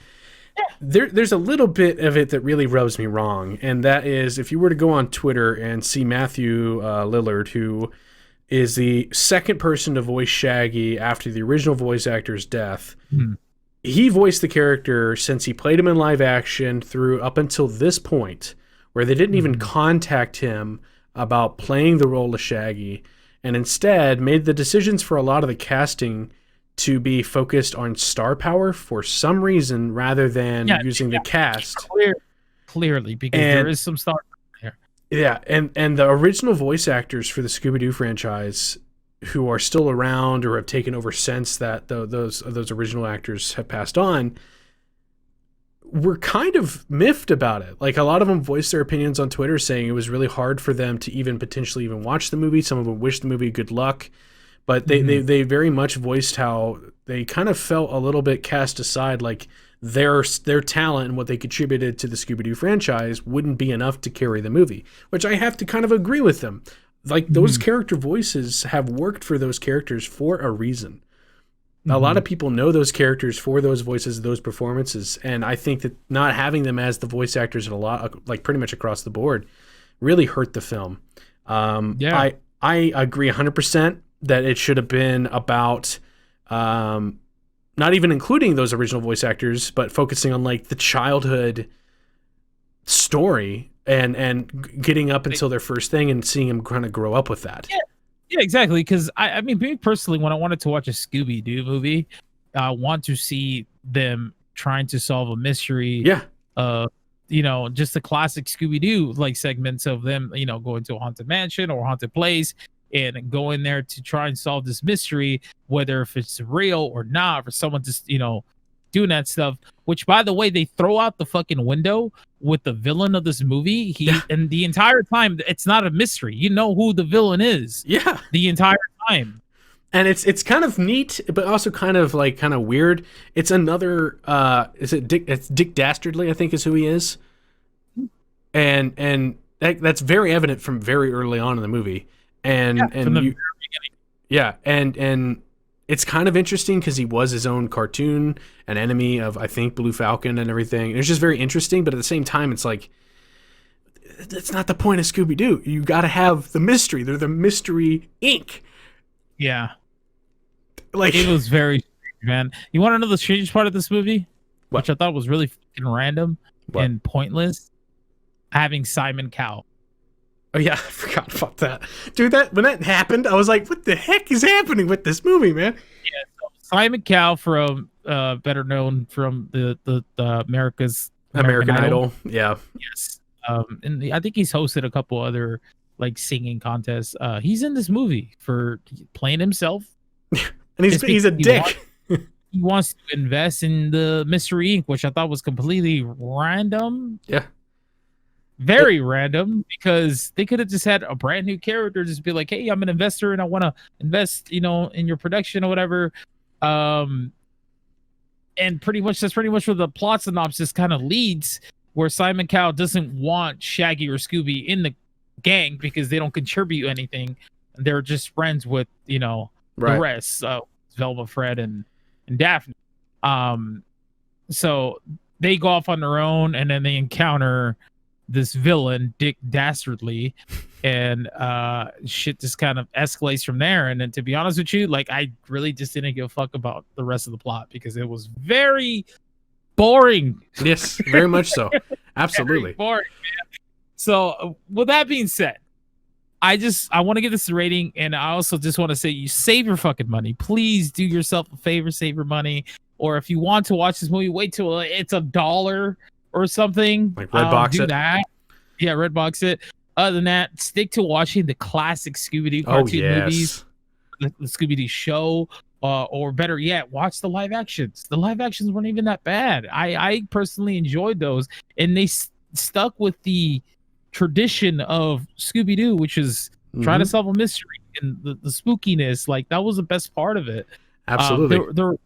There's a little bit of it that really rubs me wrong, and that is if you were to go on Twitter and see Matthew Lillard, who is the second person to voice Shaggy after the original voice actor's death. He voiced the character since he played him in live action through up until this point, where they didn't even contact him about playing the role of Shaggy, and instead made the decisions for a lot of the casting to be focused on star power for some reason rather than using the cast. Clearly, because there is some star power here. Yeah, and the original voice actors for the Scooby-Doo franchise who are still around or have taken over since that those original actors have passed on were kind of miffed about it. Like a lot of them voiced their opinions on Twitter saying it was really hard for them to even potentially even watch the movie. Some of them wished the movie good luck. But they very much voiced how they kind of felt a little bit cast aside, like their talent and what they contributed to the Scooby-Doo franchise wouldn't be enough to carry the movie, which I have to kind of agree with them. Like those character voices have worked for those characters for a reason. A lot of people know those characters for those voices, those performances, and I think that not having them as the voice actors at a lot, like pretty much across the board, really hurt the film. I agree 100%. That it should have been about not even including those original voice actors, but focusing on like the childhood story and getting up until their first thing and seeing them kind of grow up with that. Yeah, exactly. Because I mean, me personally, when I wanted to watch a Scooby-Doo movie, want to see them trying to solve a mystery. Yeah. Just the classic Scooby-Doo like segments of them, going to a haunted mansion or haunted place and going there to try and solve this mystery, whether if it's real or not, for someone just, doing that stuff, which by the way, they throw out the fucking window with the villain of this movie. And the entire time it's not a mystery. You know who the villain is. Yeah. The entire time. And it's kind of neat, but also kind of weird. It's another it's Dick Dastardly, I think is who he is. And that's very evident from very early on in the movie. And it's kind of interesting because he was his own cartoon, an enemy of, I think, Blue Falcon and everything. It's just very interesting, but at the same time, it's like, that's not the point of Scooby-Doo. You got to have the mystery. They're the Mystery Inc. Yeah. Like, it was very strange, man. You want to know the strangest part of this movie? What? Which I thought was really fucking random What? and pointless? Having Simon Cowell. Oh yeah, I forgot about that. Dude, when that happened, I was like, what the heck is happening with this movie, man? Yeah, so Simon Cowell from better known from the American Idol. Yeah. Yes. And I think he's hosted a couple other like singing contests. He's in this movie for playing himself. And he's a dick. He wants to invest in the Mystery Inc., which I thought was completely random. Yeah. Very random, because they could have just had a brand new character just be like, hey, I'm an investor and I want to invest, in your production or whatever. And that's pretty much where the plot synopsis kind of leads, where Simon Cowell doesn't want Shaggy or Scooby in the gang because they don't contribute anything. They're just friends with, the rest, Velma, Fred, and Daphne. So they go off on their own, and then they encounter this villain, Dick Dastardly, and shit just kind of escalates from there. And then, to be honest with you, like, I really just didn't give a fuck about the rest of the plot because it was very boring. Yes, very much so. Absolutely. Boring, man. So with that being said, I want to give this a rating, and I also just want to say, you save your fucking money. Please do yourself a favor, save your money. Or if you want to watch this movie, wait till it's $1 or something. Like Redbox do it. That. Yeah, Redbox it. Other than that, stick to watching the classic Scooby-Doo cartoon movies, the Scooby-Doo show, or better yet, watch the live actions. The live actions weren't even that bad. I personally enjoyed those, and they stuck with the tradition of Scooby-Doo, which is trying to solve a mystery and the spookiness. Like, that was the best part of it. Absolutely.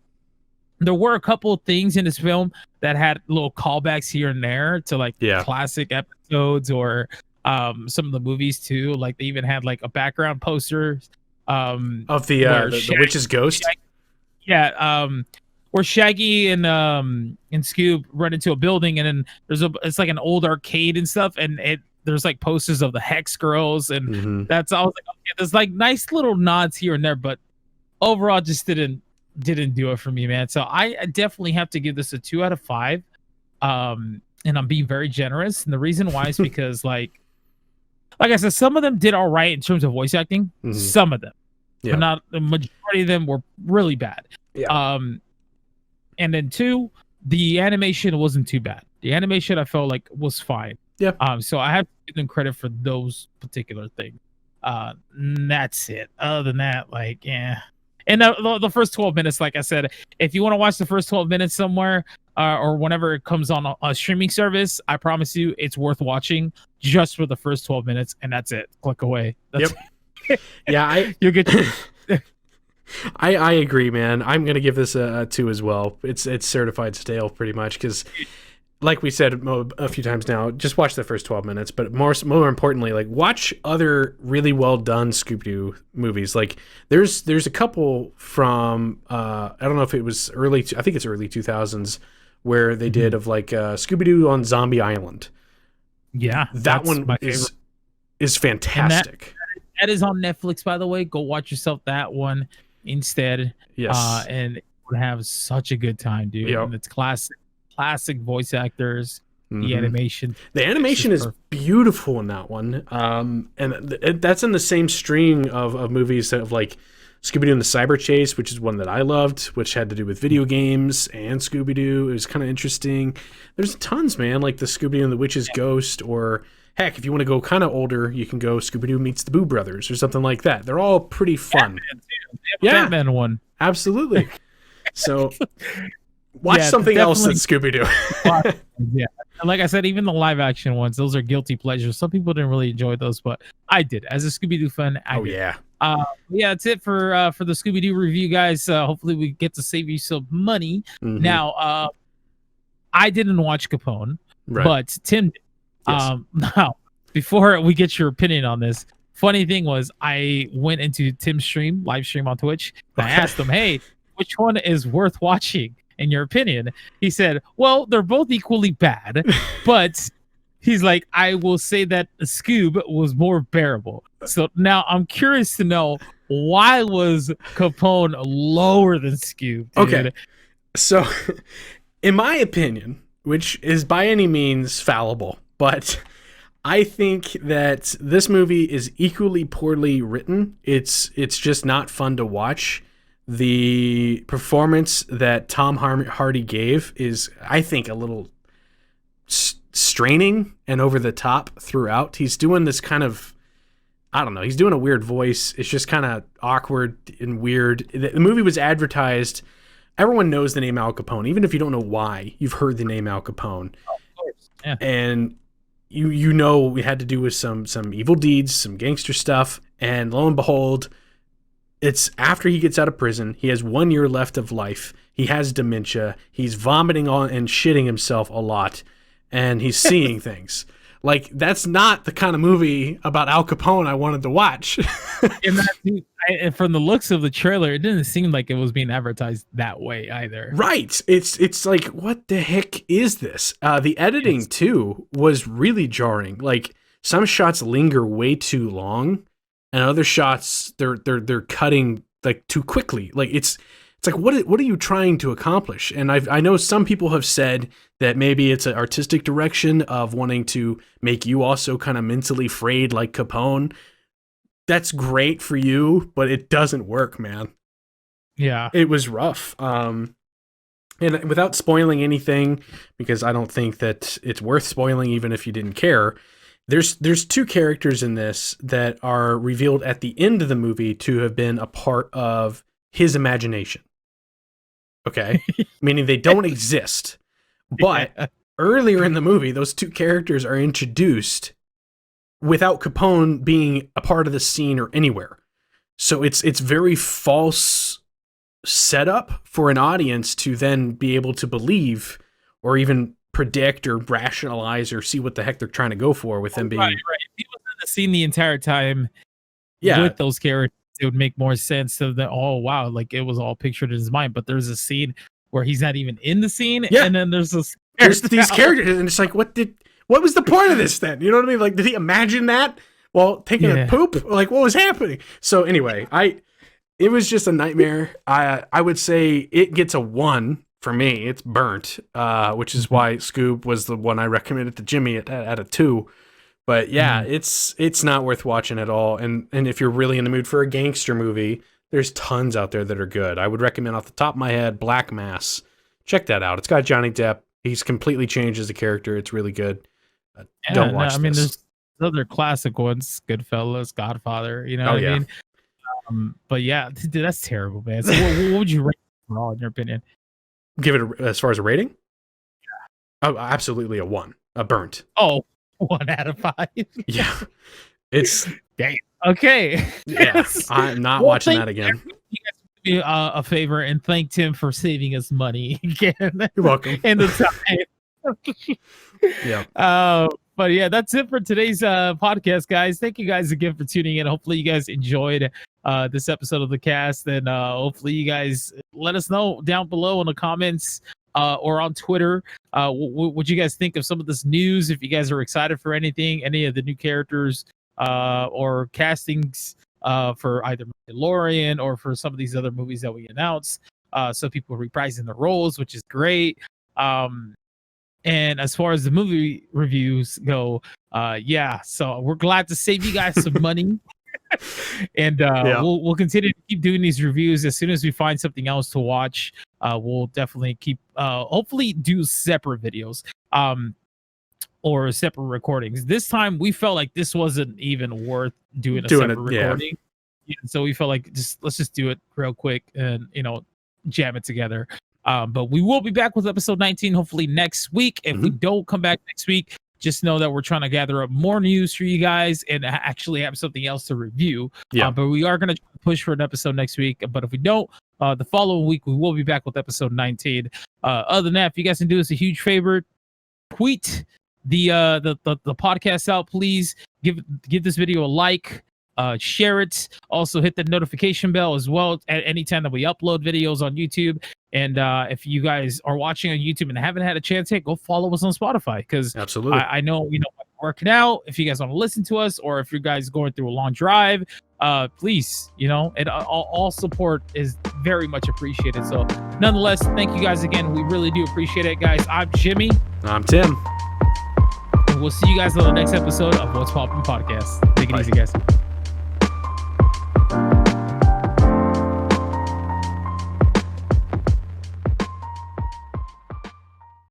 There were a couple of things in this film that had little callbacks here and there to like classic episodes or some of the movies too. Like, they even had like a background poster of the witch's ghost. Where Shaggy and Scoob run into a building, and then it's like an old arcade and stuff, and there's like posters of the Hex Girls, and that's all. I was like, okay, there's like nice little nods here and there, but overall just didn't do it for me, man. So I definitely have to give this a 2 out of 5. And I'm being very generous. And the reason why is because like I said, some of them did all right in terms of voice acting. Some of them, but not the majority of them were really bad. And then 2, the animation wasn't too bad. The animation I felt like was fine. So I have to give them credit for those particular things. That's it. Other than that, like, yeah. And the first 12 minutes, like I said, if you want to watch the first 12 minutes somewhere or whenever it comes on a streaming service, I promise you it's worth watching just for the first 12 minutes, and that's it. Click away. That's Yeah, you're good. I agree, man. I'm gonna give this a 2 as well. It's certified stale pretty much because, like we said a few times now, just watch the first 12 minutes. But more importantly, like, watch other really well done Scooby-Doo movies. Like, there's a couple from I don't know if it was I think it's early 2000s where they did of like Scooby-Doo on Zombie Island. Yeah, that one is fantastic. That is on Netflix, by the way. Go watch yourself that one instead. Yes, and you would have such a good time, dude. And it's classic voice actors. The animation is beautiful in that one. And that's in the same string of movies that have like Scooby-Doo and the Cyber Chase, which is one that I loved, which had to do with video games and Scooby-Doo. It was kind of interesting. There's tons, man, like the Scooby-Doo and the Witch's Ghost, or heck, if you want to go kind of older, you can go Scooby-Doo meets the Boo Brothers or something like that. They're all pretty fun. Batman one. Absolutely. So watch something else than Scooby-Doo. Yeah. Like I said, even the live action ones, those are guilty pleasures. Some people didn't really enjoy those, but I did. As a Scooby-Doo fan, I did. Yeah. Yeah, that's it for the Scooby-Doo review, guys. Hopefully we get to save you some money. Mm-hmm. Now, I didn't watch Capone, right. but Tim did. Yes. Now, before we get your opinion on this, funny thing was I went into Tim's live stream on Twitch, and I asked him, hey, which one is worth watching in your opinion? He said, well, they're both equally bad, but he's like, I will say that Scoob was more bearable. So now I'm curious to know, why was Capone lower than Scoob? Dude? Okay. So, in my opinion, which is by any means fallible, but I think that this movie is equally poorly written. It's just not fun to watch. The performance that Tom Hardy gave is, I think, a little straining and over the top throughout. He's doing this kind of, I don't know, he's doing a weird voice. It's just kind of awkward and weird. The movie was advertised. Everyone knows the name Al Capone. Even if you don't know why, you've heard the name Al Capone. Oh, of course. Yeah. And you know we had to do with some evil deeds, some gangster stuff. And lo and behold, it's after he gets out of prison. He has 1 year left of life. He has dementia. He's vomiting on and shitting himself a lot. And he's seeing things. Like, that's not the kind of movie about Al Capone I wanted to watch. And from the looks of the trailer, it didn't seem like it was being advertised that way either. Right. It's like, what the heck is this? The editing, too, was really jarring. Like, some shots linger way too long, and other shots, they're cutting, like, too quickly. Like, it's like, what are you trying to accomplish? And I know some people have said that maybe it's an artistic direction of wanting to make you also kind of mentally frayed like Capone. That's great for you, but it doesn't work, man. Yeah. It was rough. And without spoiling anything, because I don't think that it's worth spoiling even if you didn't care, there's two characters in this that are revealed at the end of the movie to have been a part of his imagination. Okay? Meaning they don't exist. But earlier in the movie, those two characters are introduced without Capone being a part of the scene or anywhere. So it's very false setup for an audience to then be able to believe or even predict or rationalize or see what the heck they're trying to go for with them being... Right. If he was in the scene the entire time with those characters, it would make more sense of that. Oh, wow. Like, it was all pictured in his mind, but there's a scene where he's not even in the scene. Yeah. And then there's these characters, and it's like, what was the point of this then? You know what I mean? Like, did he imagine that while taking a poop? Like, what was happening? So anyway, it was just a nightmare. I would say it gets a 1 for me. It's burnt, which is why Scoob was the one I recommended to Jimmy at a 2. But yeah, it's not worth watching at all. And if you're really in the mood for a gangster movie, there's tons out there that are good. I would recommend off the top of my head Black Mass. Check that out. It's got Johnny Depp. He's completely changed as a character. It's really good. Don't watch this. I mean, there's other classic ones, Goodfellas, Godfather, you know what I mean? But yeah, dude, that's terrible, man. So what would you rate it overall, in your opinion? Give it as far as a rating? Yeah. Oh, absolutely a 1. A burnt. Oh, 1 out of 5. Yeah. It's... Dang. Okay. Yeah. I'm not watching that again. You guys do me a favor and thank Tim for saving us money again. You're welcome. In the time. Yeah. But yeah, that's it for today's podcast, guys. Thank you guys again for tuning in. Hopefully you guys enjoyed this episode of the cast, and hopefully you guys let us know down below in the comments or on Twitter what you guys think of some of this news. If you guys are excited for anything, any of the new characters or castings for either Mandalorian or for some of these other movies that we announced. So people reprising the roles, which is great. And as far as the movie reviews go, so we're glad to save you guys some money. And we'll continue to keep doing these reviews. As soon as we find something else to watch, we'll definitely keep hopefully do separate videos or separate recordings. This time we felt like this wasn't even worth doing a separate recording. Yeah, so we felt like let's just do it real quick and jam it together. But we will be back with episode 19 hopefully next week. If we don't come back next week, just know that we're trying to gather up more news for you guys and actually have something else to review. But we are going to push for an episode next week. But if we don't, the following week, we will be back with episode 19. Other than that, if you guys can do us a huge favor, tweet the podcast out, please. Give this video a like. Share it. Also hit the notification bell as well at any time that we upload videos on YouTube. And if you guys are watching on YouTube and haven't had a chance yet, go follow us on Spotify, because absolutely, I know working out. If you guys want to listen to us, or if you guys going through a long drive, please, and all support is very much appreciated. So nonetheless, thank you guys again. We really do appreciate it, guys. I'm Jimmy. I'm Tim. And we'll see you guys on the next episode of What's Poppin' Podcast. Take it easy, guys.